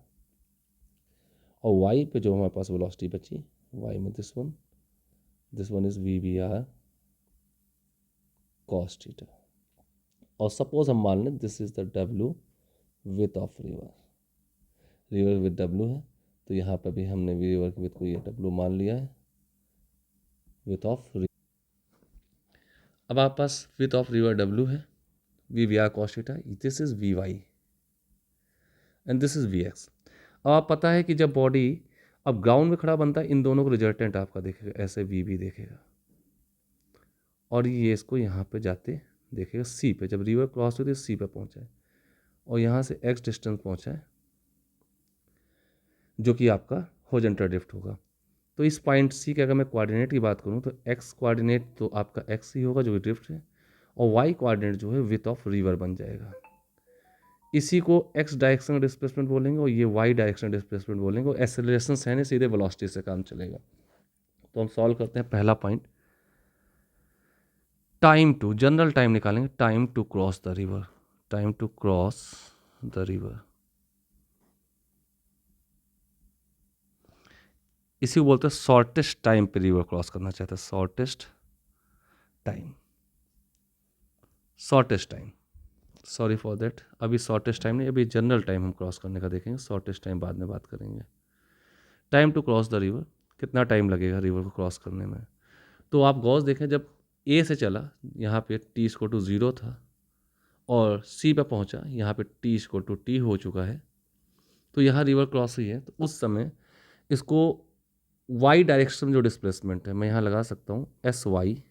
और वाई पे जो हमारे पास वेलोसिटी बची, वाई में this one is we B R cos theta. और सपोज हम मान लें this is the W width of river, river width W है, तो यहाँ पर भी हमने रिवर विथ को ये डब्ल्यू मान लिया है, विथ ऑफ। अब आपके पास विथ ऑफ रिवर डब्ल्यू है, v v R cos theta, this is v y and this is v x. अब आप पता है कि जब बॉडी अब ग्राउंड में खड़ा बनता है, इन दोनों को रिजल्टेंट आपका देखेगा ऐसे वी बी देखेगा, और ये इसको यहाँ पे जाते देखेगा सी पे, जब रिवर क्रॉस होती है सी पे पहुँचा है, और यहाँ से एक्स डिस्टेंस पहुँचा है जो कि आपका हॉरिजॉन्टल ड्रिफ्ट होगा। तो इस पॉइंट सी के अगर मैं कोऑर्डिनेट की बात करूँ तो एक्स कोऑर्डिनेट तो आपका एक्स ही होगा जो कि ड्रिफ्ट है, और वाई कोऑर्डिनेट जो है विथ ऑफ रिवर बन जाएगा। इसी को एक्स डायरेक्शन डिस्प्लेसमेंट बोलेंगे और ये वाई डायरेक्शन डिस्प्लेसमेंट बोलेंगे, और एक्सेलरेशन है नहीं, सीधे वेलोसिटी से काम चलेगा। तो हम सॉल्व करते हैं पहला point, time to, general time निकालेंगे, time to cross the river, time to cross the river, इसी को बोलते हैं शॉर्टेस्ट टाइम पे रिवर क्रॉस करना चाहते हैं, shortest time, shortest time, sorry for that, अभी शॉर्टेस्ट टाइम नहीं, अभी जनरल टाइम हम क्रॉस करने का देखेंगे, शॉर्टेस्ट टाइम बाद में बात करेंगे। Time to cross the river, कितना टाइम लगेगा रिवर को क्रॉस करने में। तो आप गौर देखें, जब ए से चला यहाँ पे टी इक्वल टू 0 था, और सी पे पहुँचा यहाँ पे टी इक्वल टू टी हो चुका है, तो यहाँ रिवर क्रॉस हुई है, तो उस समय इसको वाई डायरेक्शन में जो डिस्प्लेसमेंट है मैं यहाँ लगा सकता हूँ S y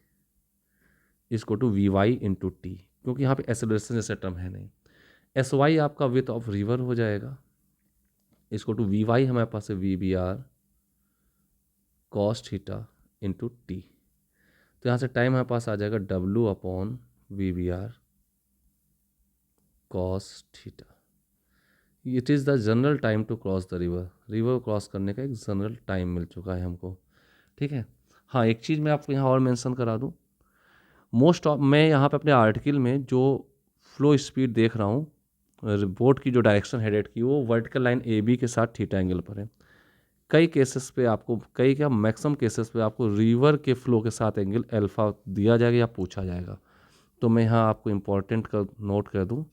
equal to v y into t, क्योंकि यहाँ पे एक्सेलरेशन जैसे टर्म है नहीं। एस वाई आपका विथ ऑफ रिवर हो जाएगा, इसको टू वी वाई हमारे पास है v B R cos theta into t, तो यहाँ से टाइम हमारे पास आ जाएगा W upon we B R cos theta. It is the general time to cross the river, river cross करने का एक जनरल टाइम मिल चुका है हमको, ठीक है। हाँ, एक चीज़ मैं आपको यहाँ और मेंशन करा दूँ, मोस्ट ऑफ मैं यहाँ पे अपने आर्टिकल में जो फ्लो स्पीड देख रहा हूँ, बोट की जो डायरेक्शन हेडेड की, वो वर्टिकल लाइन ए बी के साथ थीटा एंगल पर है। कई केसेस पे आपको, कई क्या मैक्सिमम केसेस पे आपको रिवर के फ्लो के साथ एंगल अल्फा दिया जाएगा या पूछा जाएगा। तो मैं यहाँ आपको इम्पोर्टेंट का नोट कर दूँ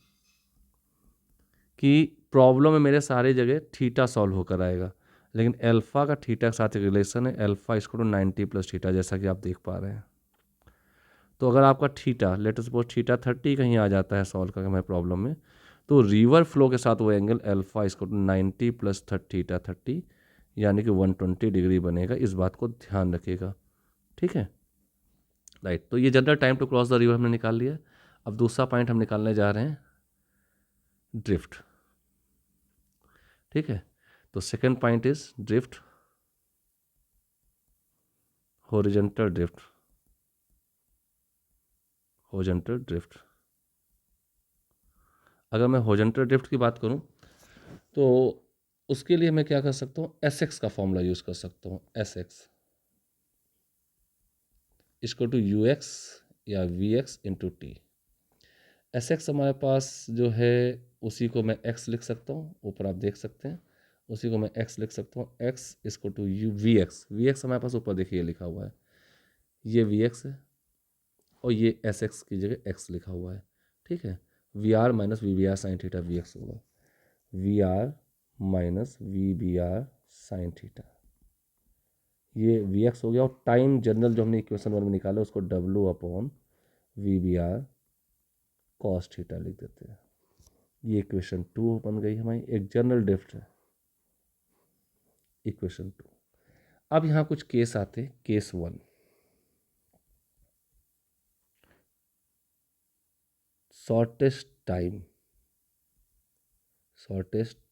कि प्रॉब्लम में मेरे सारे जगह थीटा सॉल्व होकर आएगा, लेकिन अल्फा का थीटा के साथ एक रिलेशन है, अल्फा इसको 90 प्लस थीटा, जैसा कि आप देख पा रहे हैं। तो अगर आपका theta late us suppose theta 30 कहीं आ जाता है सॉल्व करके हमारे प्रॉब्लम में, तो रिवर फ्लो के साथ वो एंगल अल्फा इसको 90 प्लस थीटा 30 यानी कि 120 डिग्री बनेगा, इस बात को ध्यान रखिएगा, ठीक है। राइट, तो ये general time to cross the river हमने निकाल लिया। अब दूसरा पॉइंट हम निकालने जा रहे हैं ड्रिफ्ट, ठीक है। तो second point is drift, horizontal drift, horizontal drift. अगर मैं हॉरिजॉन्टल ड्रिफ्ट की बात करूं तो उसके लिए मैं क्या कर सकता हूं, एस एक्स का फॉर्मूला यूज़ कर सकता हूं, एस एक्स इसको टू यू एक्स या v x into t. S x हमारे पास जो है उसी को मैं एक्स लिख सकता हूँ, ऊपर आप देख सकते हैं, उसी को मैं एक्स लिख सकता हूँ, एक्स इसको टू यू वी एक्स हमारे पास ऊपर देखिए लिखा हुआ है, ये वी एक्स है और ये एस एक्स की जगह एक्स लिखा हुआ है, ठीक है। V R minus we B R sine theta V X होगा, V R minus we B R sine theta, ये वी एक्स हो गया। और टाइम जनरल जो हमने इक्वेशन 1 में निकाला उसको W upon we B R cos theta लिख देते हैं। ये इक्वेशन 2 बन गई हमारी, एक जनरल ड्रिफ्ट है, इक्वेशन 2। अब यहाँ कुछ केस आते, case 1, shortest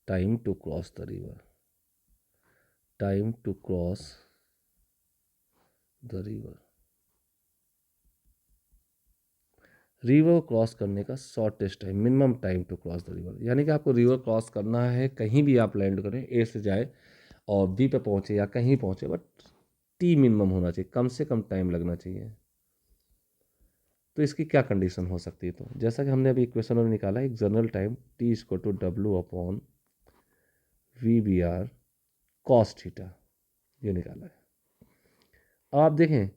time to cross the river, time to cross the river, river cross करने का shortest time, minimum time to cross the river, यानी कि आपको रिवर क्रॉस करना है, कहीं भी आप लैंड करें, ए से जाए और बी पे पहुंचे या कहीं पहुंचे, बट टी मिनिमम होना चाहिए, कम से कम टाइम लगना चाहिए। तो इसकी क्या कंडीशन हो सकती है, तो जैसा कि हमने अभी इक्वेशन में निकाला, एक general time T equal to W upon we B R cos theta, ये निकाला है। अब आप देखें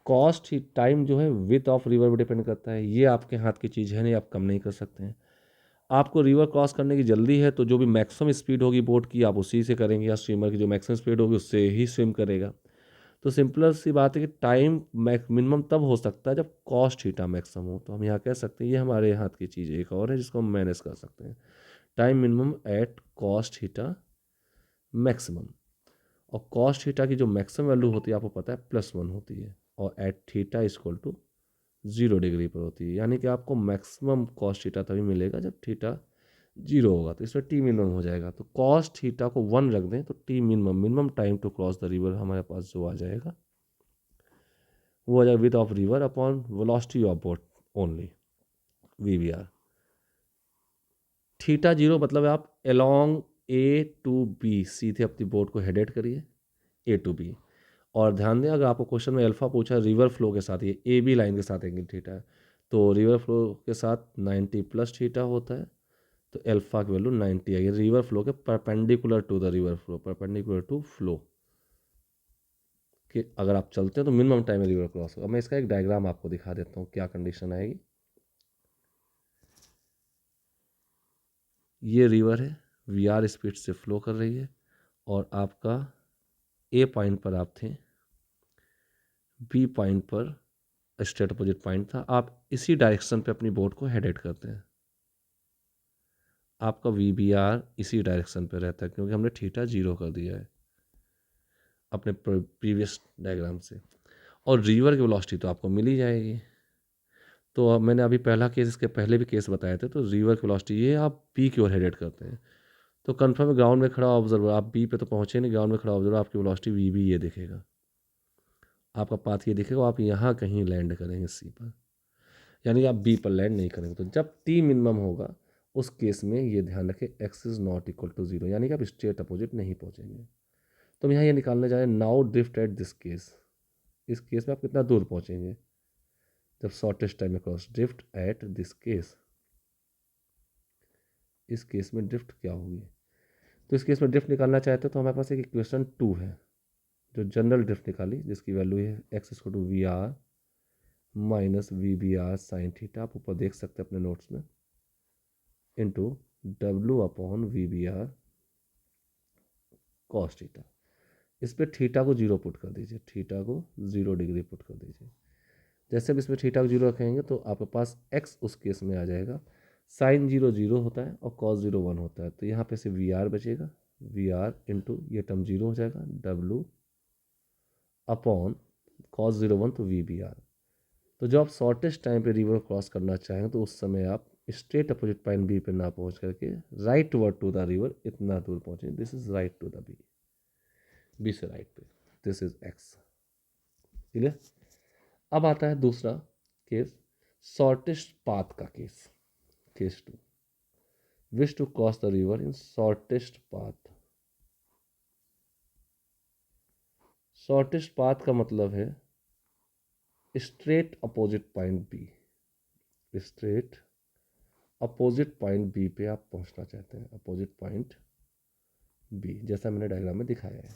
कॉस्ट टाइम जो है विथ ऑफ रिवर पर डिपेंड करता है, ये आपके हाथ की चीज़ है नहीं, आप कम नहीं कर सकते हैं। आपको रिवर क्रॉस करने की जल्दी है तो जो भी मैक्सिमम स्पीड होगी बोट की आप उसी से करेंगे, या स्विमर की जो मैक्सिमम स्पीड होगी उससे ही स्विम करेगा। तो सिंपलर सी बात है कि टाइम मिनिमम तब हो सकता है जब कॉस्ट थीटा मैक्सिमम हो। तो हम यहाँ कह सकते हैं ये हमारे हाथ की चीज़ एक और है जिसको हम मैनेज कर सकते हैं, time minimum at cos theta maximum. और कॉस्ट थीटा की जो मैक्सिमम वैल्यू होती है आपको पता है +1 होती है, और at theta equal to 0 degree पर होती है। यानी कि आपको मैक्सिमम कॉस्ट थीटा तभी मिलेगा जब थीटा 0 होगा, तो इसमें टी मिनिमम हो जाएगा। तो कॉस्ट थीटा को 1 रख दें तो T minimum, minimum time to cross the river हमारे पास जो आ जाएगा वो आ जाएगा with of river upon velocity of boat only, VBR। Theta 0 मतलब है आप अलोंग A to B सीधे अपनी बोट को हेडेड करिए A to B। और ध्यान दें, अगर आपको क्वेश्चन में अल्फा पूछा रिवर फ्लो के साथ, ये AB लाइन के साथ एंगल थीटा है, तो रिवर फ्लो के साथ 90 प्लस थीटा होता है, तो अल्फा की वैल्यू 90 आएगी। रिवर फ्लो के perpendicular to the river flow, perpendicular to flow कि अगर आप चलते हैं तो मिनिमम टाइम में रिवर क्रॉस होगा। मैं इसका एक डायग्राम आपको दिखा देता हूँ क्या कंडीशन आएगी। ये रिवर है, VR स्पीड से फ्लो कर रही है, और आपका A पॉइंट पर आप थे, B पॉइंट पर स्ट्रेट अपोजिट पॉइंट था, आप इसी डायरेक्शन पे अपनी बोट को हेडेड करते हैं। आपका VBR इसी डायरेक्शन पे रहता है क्योंकि हमने थीटा 0 कर दिया है अपने प्रीवियस डायग्राम से। और रिवर की वेलोसिटी तो आपको मिल ही जाएगी। तो अब मैंने अभी पहला केस, इसके पहले भी केस बताए थे, तो रिवर की वेलोसिटी ये आप B की ओर हेडेड करते हैं, तो कन्फर्म है ग्राउंड में खड़ा ऑब्जर्वर, आप B पे तो पहुँचे नहीं, ग्राउंड में खड़ा ऑब्जर्वर आपकी वेलोसिटी VB ये दिखेगा, आपका पाथ ये दिखेगा, आप यहाँ कहीं लैंड करेंगे C पर, यानी कि आप B पर लैंड नहीं करेंगे। तो जब T मिनिमम होगा उस केस में ये ध्यान रखें x is not equal to 0, यानी कि आप स्ट्रेट अपोजिट नहीं पहुँचेंगे। तो हम यहाँ ये निकालने जा रहे हैं now drift at this case, इस केस में आप कितना दूर पहुँचेंगे जब शॉर्टेस्ट टाइम में cross, drift at this case, इस केस में ड्रिफ्ट क्या होगी। तो इस केस में ड्रिफ्ट निकालना चाहते हो तो हमारे पास एक इक्वेशन 2 है जो जनरल ड्रिफ्ट निकाली, जिसकी वैल्यू है x equal to VR minus VBR sine theta, आप ऊपर देख सकते हैं अपने नोट्स में, into W upon VBR cos theta. इस पर थीटा को 0 पुट कर दीजिए, थीटा को 0 डिग्री पुट कर दीजिए। जैसे अब इसमें थीटा को 0 रखेंगे तो आपके पास x उस केस में आ जाएगा, साइन 0 0 होता है और कॉस 0 1 होता है, तो यहाँ पे से VR बचेगा, VR इंटू ये टर्म 0 हो जाएगा, W अपॉन कॉस 0 1 तो VBR। तो जब आप शॉर्टेस्ट टाइम पे रिवर क्रॉस करना चाहें तो उस समय आप स्ट्रेट अपोजिट पॉइंट B पे ना पहुंच करके rightward to the river इतना दूर पहुंचे, this is right to the B से राइट पे, दिस इज x। क्लियर। अब आता है दूसरा केस, शॉर्टेस्ट पाथ का case, case 2, wish to cross the river in shortest path. Shortest path का मतलब है straight opposite point B, straight opposite point B पे आप पहुंचना चाहते हैं, अपोजिट पॉइंट B जैसा मैंने डायग्राम में दिखाया है।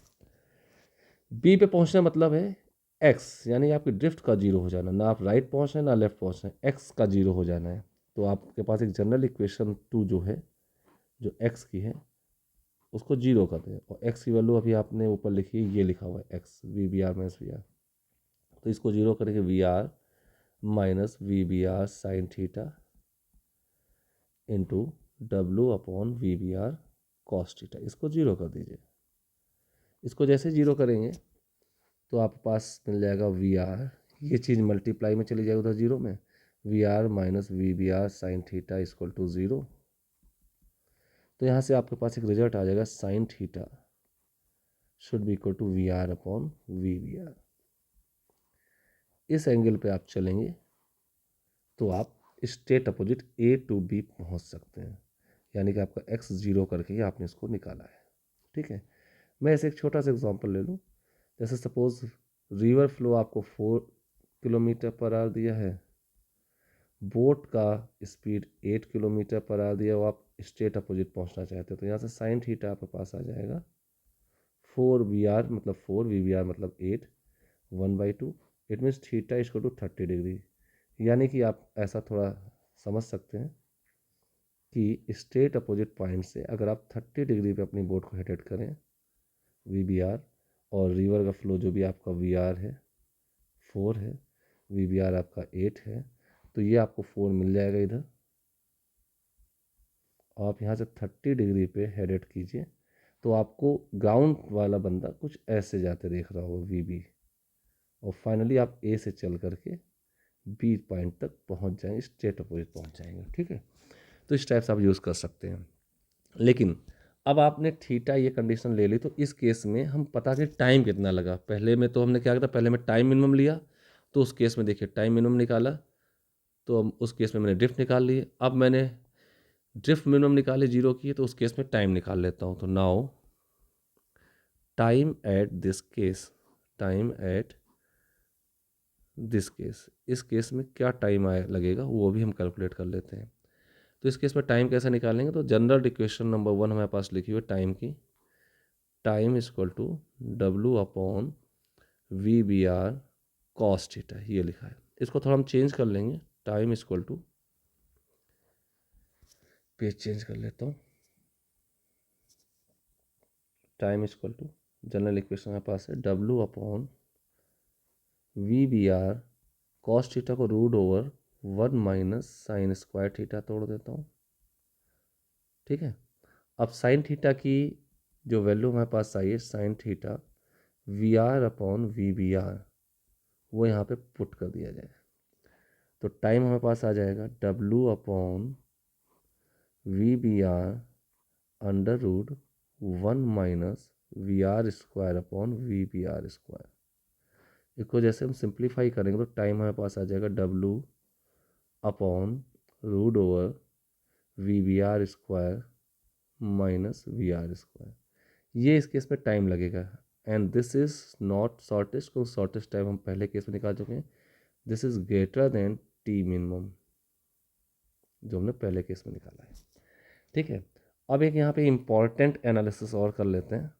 B पे पहुंचना मतलब है x, यानी आपकी ड्रिफ्ट का 0 हो जाना, ना आप राइट पहुंच रहे हैं ना लेफ्ट पहुंच रहे हैं, x का 0 हो जाना है। तो आपके पास एक जनरल इक्वेशन 2 जो है, जो x की है उसको 0 कर दें, और x की वैल्यू अभी आपने ऊपर लिखी है, ये लिखा हुआ है x VBR माइनस VR, तो इसको 0 करेंगे VR minus VBR sine theta into W upon VBR cos theta, इसको 0 कर दीजिए। इसको जैसे 0 करेंगे तो आपके पास मिल जाएगा VR, ये चीज़ मल्टीप्लाई में चली जाएगी उधर 0 में, VR minus VBR sine theta equal to 0। तो यहाँ से आपके पास एक रिजल्ट आ जाएगा, sine theta should be equal to VR upon VBR। इस एंगल पे आप चलेंगे तो आप straight opposite A to B पहुँच सकते हैं, यानी कि आपका x 0 करके ही आपने इसको निकाला है। ठीक है, मैं ऐसे एक छोटा सा एग्जांपल ले लूँ। जैसे सपोज रिवर फ्लो आपको 4 किलोमीटर पर आवर दिया है, बोट का स्पीड 8 किलोमीटर पर आवर दिया, वो आप स्ट्रेट अपोजिट पहुंचना चाहते हो, तो यहाँ से साइन थीटा आपके पास आ जाएगा 4VR मतलब 4, VBR मतलब 8, 1/2, it means theta equal to 30 degree. यानी कि आप ऐसा थोड़ा समझ सकते हैं कि स्ट्रेट अपोजिट पॉइंट से अगर आप 30 डिग्री पे अपनी बोट को हेडेड करें VBR, और रिवर का फ्लो जो भी आपका वी आर है 4 है, वी बी आर आपका 8 है, तो ये आपको 4 मिल जाएगा इधर। आप यहाँ से 30 डिग्री पे हेडेड कीजिए तो आपको ग्राउंड वाला बंदा कुछ ऐसे जाते देख रहा होगा वी बी, और फाइनली आप ए से चल करके बी पॉइंट तक पहुँच जाएंगे, स्ट्रेट अपोजिट पहुँच जाएंगे। ठीक है, तो इस टाइप से आप यूज़ कर सकते हैं। लेकिन अब आपने थीटा ये कंडीशन ले ली, तो इस केस में हम पता कि टाइम कितना लगा। पहले में तो हमने क्या किया था, पहले में टाइम मिनिमम लिया, तो उस केस में देखिए टाइम मिनिमम निकाला, तो उस केस में मैंने ड्रिफ्ट निकाल ली। अब मैंने ड्रिफ्ट मिनिमम निकाले 0 की, तो उस केस में टाइम निकाल लेता हूँ। तो now time at this case, time at this case, इस केस में क्या टाइम आए लगेगा वो भी हम कैलकुलेट कर लेते हैं। तो इस केस में टाइम कैसे निकालेंगे, तो जनरल इक्वेशन नंबर 1 हमारे पास लिखी हुई है टाइम की, time is equal to W upon we B R cos theta, ये लिखा है। इसको थोड़ा हम चेंज कर लेंगे, time is equal to, page change कर लेता हूँ, time is equal to general equation हमारे पास है W upon we B R cos theta को root over 1 minus sine square theta तोड़ देता हूँ। ठीक है, अब साइन थीटा की जो वैल्यू हमारे पास आई है, sine theta V R upon we B R, वो यहाँ पे पुट कर दिया जाए, तो टाइम हमारे पास आ जाएगा W upon we B R under root 1 minus we R square upon we B R square. इसको जैसे हम सिंप्लीफाई करेंगे तो टाइम हमारे पास आ जाएगा W upon root over V B R square minus we R square. ये इस केस में टाइम लगेगा, and this is not shortest, क्योंकि शॉर्टेस्ट टाइम हम पहले केस में निकाल चुके हैं। This is greater than T minimum, जो हमने पहले केस में निकाला है। ठीक है, अब एक यहाँ पे इंपॉर्टेंट एनालिसिस और कर लेते हैं।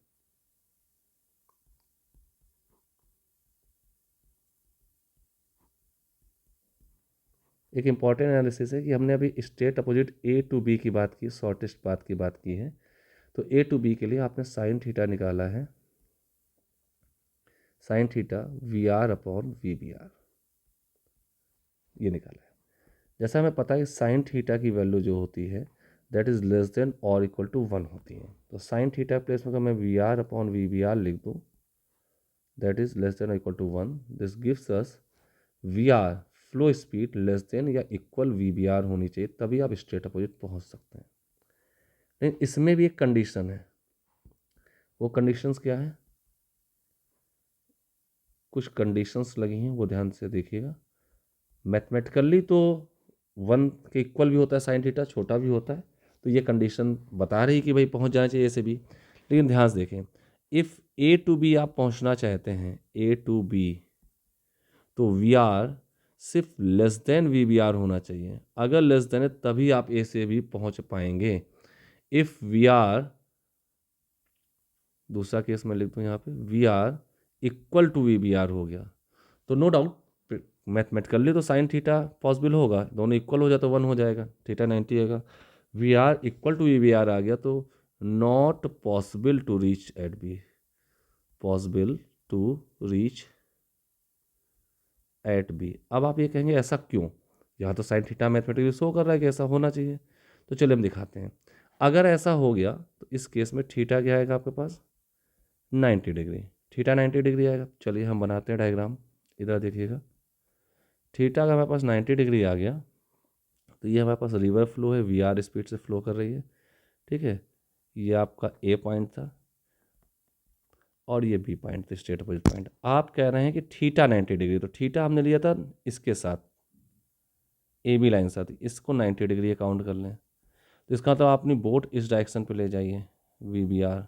एक इंपॉर्टेंट एनालिसिस है कि हमने अभी straight opposite A to B की बात की, शॉर्टेस्ट पाथ की बात की है। तो ए टू बी के लिए आपने साइन थीटा निकाला है, sine theta V R upon we B R, ये निकाला है। जैसा हमें पता है साइन थीटा की वैल्यू जो होती है दैट इज लेस देन और इक्वल टू 1 होती है। तो साइन थीटा प्लेस में अगर मैं V R upon we B R लिख दूँ, दैट इज लेस देन और equal to 1, this gives us V R flow speed less than या इक्वल वी बी आर होनी चाहिए, तभी आप स्ट्रेट अपोजिट पहुंच सकते हैं। लेकिन इसमें भी एक कंडीशन है, वो कंडीशंस क्या है, कुछ कंडीशंस लगी हैं, वो ध्यान से देखिएगा। मैथमेटिकली तो 1 के इक्वल भी होता है साइन थीटा, छोटा भी होता है, तो ये कंडीशन बता रही कि भाई पहुंच जाना चाहिए ऐसे भी। लेकिन ध्यान से देखें, इफ़ ए टू बी आप पहुंचना चाहते हैं, ए टू बी, तो वी आर सिर्फ less than V B R होना चाहिए। अगर लेस देन है तभी आप ए से भी पहुंच पाएंगे। इफ़ वी आर, दूसरा केस मैं लिख दूँ यहाँ पे, V R equal to V B R हो गया, तो नो डाउट मैथमेटिकली तो साइन थीटा पॉसिबल होगा, दोनों इक्वल हो जाए तो 1 हो जाएगा, थीटा 90 आएगा। V R equal to V B R आ गया, तो not possible to reach at B, possible to reach at B. अब आप ये कहेंगे ऐसा क्यों, यहाँ तो साइन थीटा मैथमेटिकली शो कर रहा है कि ऐसा होना चाहिए। तो चलिए हम दिखाते हैं। अगर ऐसा हो गया तो इस केस में थीटा क्या आएगा आपके पास, 90 डिग्री, थीटा 90 डिग्री आएगा। चलिए हम बनाते हैं डायग्राम, इधर देखिएगा। थीटा का हमारे पास 90 डिग्री आ गया, तो ये हमारे पास रिवर फ्लो है, वी आर स्पीड से फ्लो कर रही है। ठीक है, ये आपका ए पॉइंट था और ये बी पॉइंट था, स्ट्रेट अपोजिट पॉइंट। आप कह रहे हैं कि थीटा 90 डिग्री, तो थीटा हमने लिया था इसके साथ, ए बी लाइन साथ, इसको 90 डिग्री काउंट कर लें। तो इसका मतलब अपनी बोट इस डायरेक्शन पे ले जाइए, वी बी आर,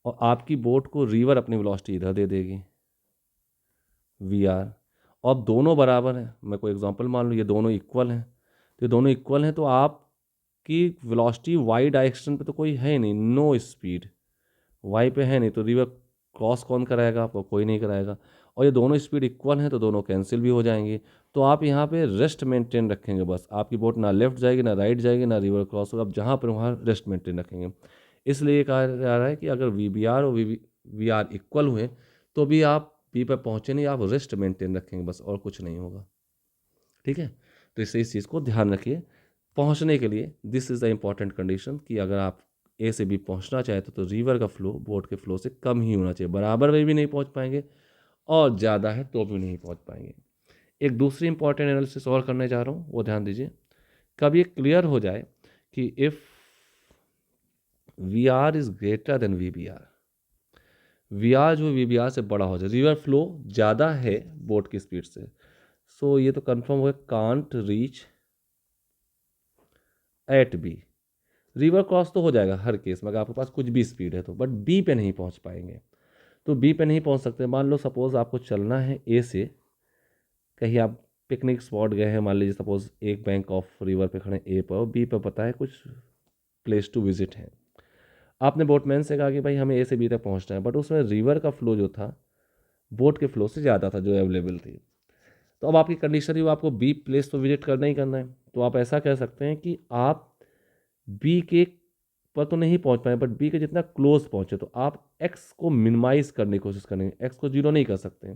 और आपकी बोट को रिवर अपनी वेलोसिटी इधर दे देगी, वी आर। और अब दोनों बराबर हैं, मैं कोई एग्जांपल मान लूँ, ये दोनों इक्वल हैं, तो ये दोनों इक्वल हैं, तो आपकी वेलोसिटी वाई डायरेक्शन पे तो कोई है नहीं, नो स्पीड वाई पे है नहीं, तो रिवर क्रॉस कौन कराएगा आपको, कोई नहीं कराएगा। और ये दोनों स्पीड इक्वल हैं तो दोनों कैंसिल भी हो जाएंगी। तो आप यहाँ पे रेस्ट मेंटेन रखेंगे, बस आपकी बोट ना लेफ्ट जाएगी ना राइट जाएगी ना रिवर क्रॉस होगा, आप जहाँ पर वहाँ रेस्ट मेंटेन रखेंगे। इसलिए कहा जा रहा है कि अगर वी बी आर और वी आर इक्वल हुए तो भी आप बी पर पहुँचे नहीं, आप रेस्ट मेंटेन रखेंगे बस, और कुछ नहीं होगा। ठीक है, तो इससे इस चीज़ को ध्यान रखिए। पहुंचने के लिए this is the important condition कि अगर आप ए से बी पहुंचना चाहते तो रिवर का फ्लो बोट के फ्लो से कम ही होना चाहिए, बराबर में भी नहीं पहुंच पाएंगे और ज़्यादा है तो भी नहीं पहुंच पाएंगे। एक दूसरी इंपॉर्टेंट एनालिसिस और करने जा रहा हूँ, वो ध्यान दीजिए। कब ये क्लियर हो जाए कि if V R is greater than V B R, V R जो वी बी आर से बड़ा हो जाए, रिवर फ्लो ज़्यादा है बोट की स्पीड से, सो ये तो कंफर्म हो गया can't reach at B. River cross तो हो जाएगा हर केस में अगर आपके पास कुछ भी स्पीड है तो, बट बी पे नहीं पहुंच पाएंगे। तो बी पे नहीं पहुंच सकते। मान लो सपोज आपको चलना है ए से, कहीं आप पिकनिक स्पॉट गए हैं, मान लीजिए सपोज एक बैंक ऑफ रिवर पे खड़े ए पर, और बी पर पता है कुछ प्लेस टू विजिट है। आपने बोटमैन से कहा कि भाई हमें ए से बी तक पहुंचना है, बट उसमें रिवर का फ्लो जो था बोट के फ्लो से ज़्यादा था जो अवेलेबल थी। तो अब आपकी कंडीशन ही, वो आपको बी प्लेस तो विजिट करना ही करना है। तो आप ऐसा कह सकते हैं कि आप बी के पर तो नहीं पहुंच पाए, बट बी के जितना क्लोज पहुंचे, तो आप एक्स को मिनिमाइज करने की कोशिश करेंगे। एक्स को जीरो नहीं कर सकते,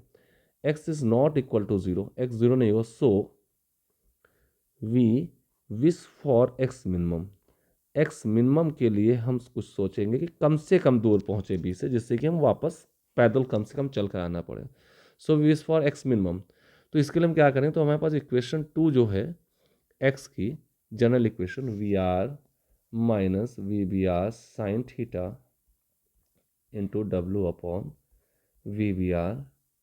X is not equal to zero, X zero नहीं हो, so we wish for X minimum. X minimum के लिए हम कुछ सोचेंगे कि कम से कम दूर पहुंचे बी से, जिससे कि हम वापस पैदल कम से कम चल कर आना पड़े। So we wish for X minimum. तो इसके लिए हम क्या करें, तो हमारे पास इक्वेशन 2 जो है एक्स की general equation, V R minus we B R sine theta into W upon we B R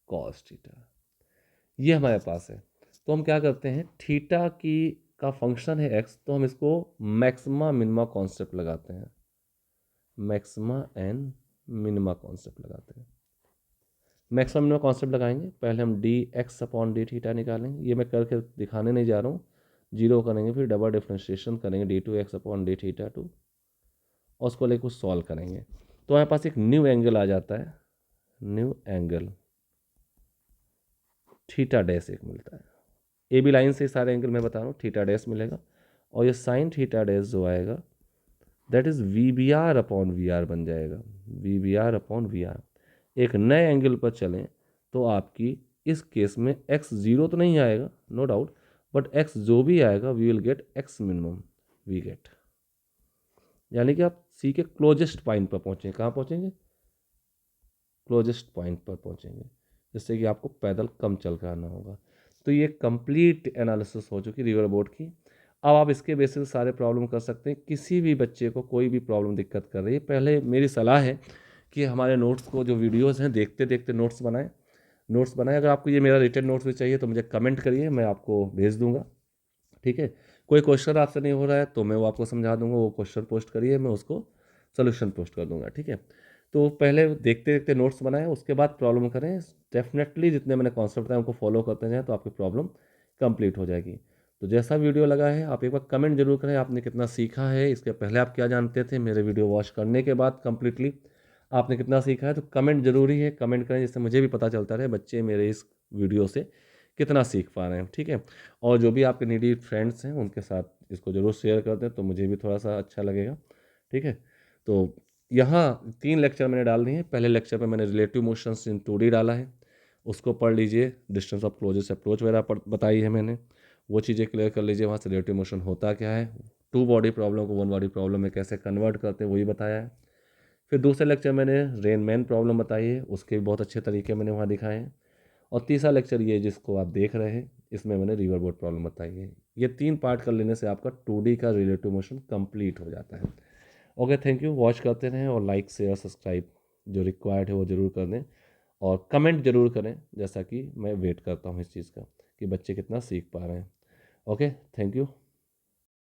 cos theta, ये हमारे पास है। तो हम क्या करते हैं, थीटा की का फंक्शन है एक्स, तो हम इसको मैक्सिमा मिनिमा कॉन्सेप्ट लगाते हैं, मैक्सिमा एंड मिनिमा कॉन्सेप्ट लगाते हैं। मैक्सिमम मिनिमा कॉन्सेप्ट लगाएंगे, पहले हम D x upon D theta निकालेंगे, ये मैं करके दिखाने नहीं जा रहा हूँ, जीरो करेंगे, फिर डबल डिफ्रेंशिएशन करेंगे D two X upon D theta two, और उसको लेकर सॉल्व करेंगे। तो हमारे पास एक न्यू एंगल आ जाता है, न्यू एंगल थीटा डैश एक मिलता है। ए बी लाइन से सारे एंगल मैं बता रहा हूँ, थीटा डैश मिलेगा, और ये साइन थीटा डैश जो आएगा that is we B R upon V R बन जाएगा, V B R upon V R. एक नए एंगल पर चलें तो आपकी इस केस में एक्स जीरो तो नहीं आएगा नो डाउट, बट एक्स जो भी आएगा we will get X minimum, we get, यानी कि आप सी के क्लोजेस्ट पॉइंट पर पहुंचेंगे। कहाँ पहुंचेंगे, क्लोजेस्ट पॉइंट पर पहुंचेंगे, जिससे कि आपको पैदल कम चल कर आना होगा। तो ये कंप्लीट एनालिसिस हो चुकी रिवर बोट की। अब आप इसके बेसिस सारे प्रॉब्लम कर सकते हैं। किसी भी बच्चे को कोई भी प्रॉब्लम दिक्कत कर रही है, पहले मेरी सलाह है कि हमारे नोट्स को, जो वीडियोस हैं, देखते देखते नोट्स बनाएं, नोट्स बनाएं। अगर आपको ये मेरा रिटन नोट्स भी चाहिए तो मुझे कमेंट करिए, मैं आपको भेज दूंगा। ठीक है, कोई क्वेश्चन आपसे नहीं हो रहा है तो मैं वो आपको समझा दूंगा, वो क्वेश्चन पोस्ट करिए, मैं उसको सोल्यूशन पोस्ट कर दूंगा। ठीक है, तो पहले देखते देखते नोट्स बनाएं, उसके बाद प्रॉब्लम करें। डेफिनेटली जितने मैंने कॉन्सेप्ट बताए उनको फॉलो करते जाएं तो आपकी प्रॉब्लम कंप्लीट हो जाएगी। तो जैसा वीडियो लगा है आप एक बार कमेंट जरूर करें, आपने कितना सीखा है, इसके पहले आप क्या जानते थे, मेरे वीडियो वॉच करने के बाद कंप्लीटली आपने कितना सीखा है। तो कमेंट जरूरी है, कमेंट करें, जिससे मुझे भी पता चलता रहे बच्चे मेरे इस वीडियो से कितना सीख पा रहे हैं। ठीक है, और जो भी आपके नीडी फ्रेंड्स हैं उनके साथ इसको ज़रूर शेयर कर दें तो मुझे भी थोड़ा सा अच्छा लगेगा। ठीक है, तो यहाँ 3 लेक्चर मैंने डाल दिए हैं। पहले लेक्चर में मैंने रिलेटिव मोशंस इन 2D डाला है, उसको पढ़ लीजिए। डिस्टेंस ऑफ क्लोजेस्ट अप्रोच वगैरह बताई है मैंने, वो चीज़ें क्लियर कर लीजिए। वहाँ से रिलेटिव मोशन होता क्या है, 2 बॉडी प्रॉब्लम को 1 बॉडी प्रॉब्लम में कैसे कन्वर्ट करते हैं वही बताया है। फिर दूसरे लेक्चर मैंने रेन मैन प्रॉब्लम बताई है, उसके भी बहुत अच्छे तरीके मैंने वहाँ दिखाए हैं। और तीसरा लेक्चर ये जिसको आप देख रहे हैं, इसमें मैंने रिवर बोट प्रॉब्लम बताई है। ये 3 पार्ट कर लेने से आपका 2D का रिलेटिव मोशन कंप्लीट हो जाता है। Okay, thank you. वॉच करते रहें और लाइक शेयर सब्सक्राइब जो रिक्वायर्ड है वो ज़रूर कर दें, और कमेंट ज़रूर करें, जैसा कि मैं वेट करता हूँ इस चीज़ का कि बच्चे कितना सीख पा रहे हैं। Okay, thank you.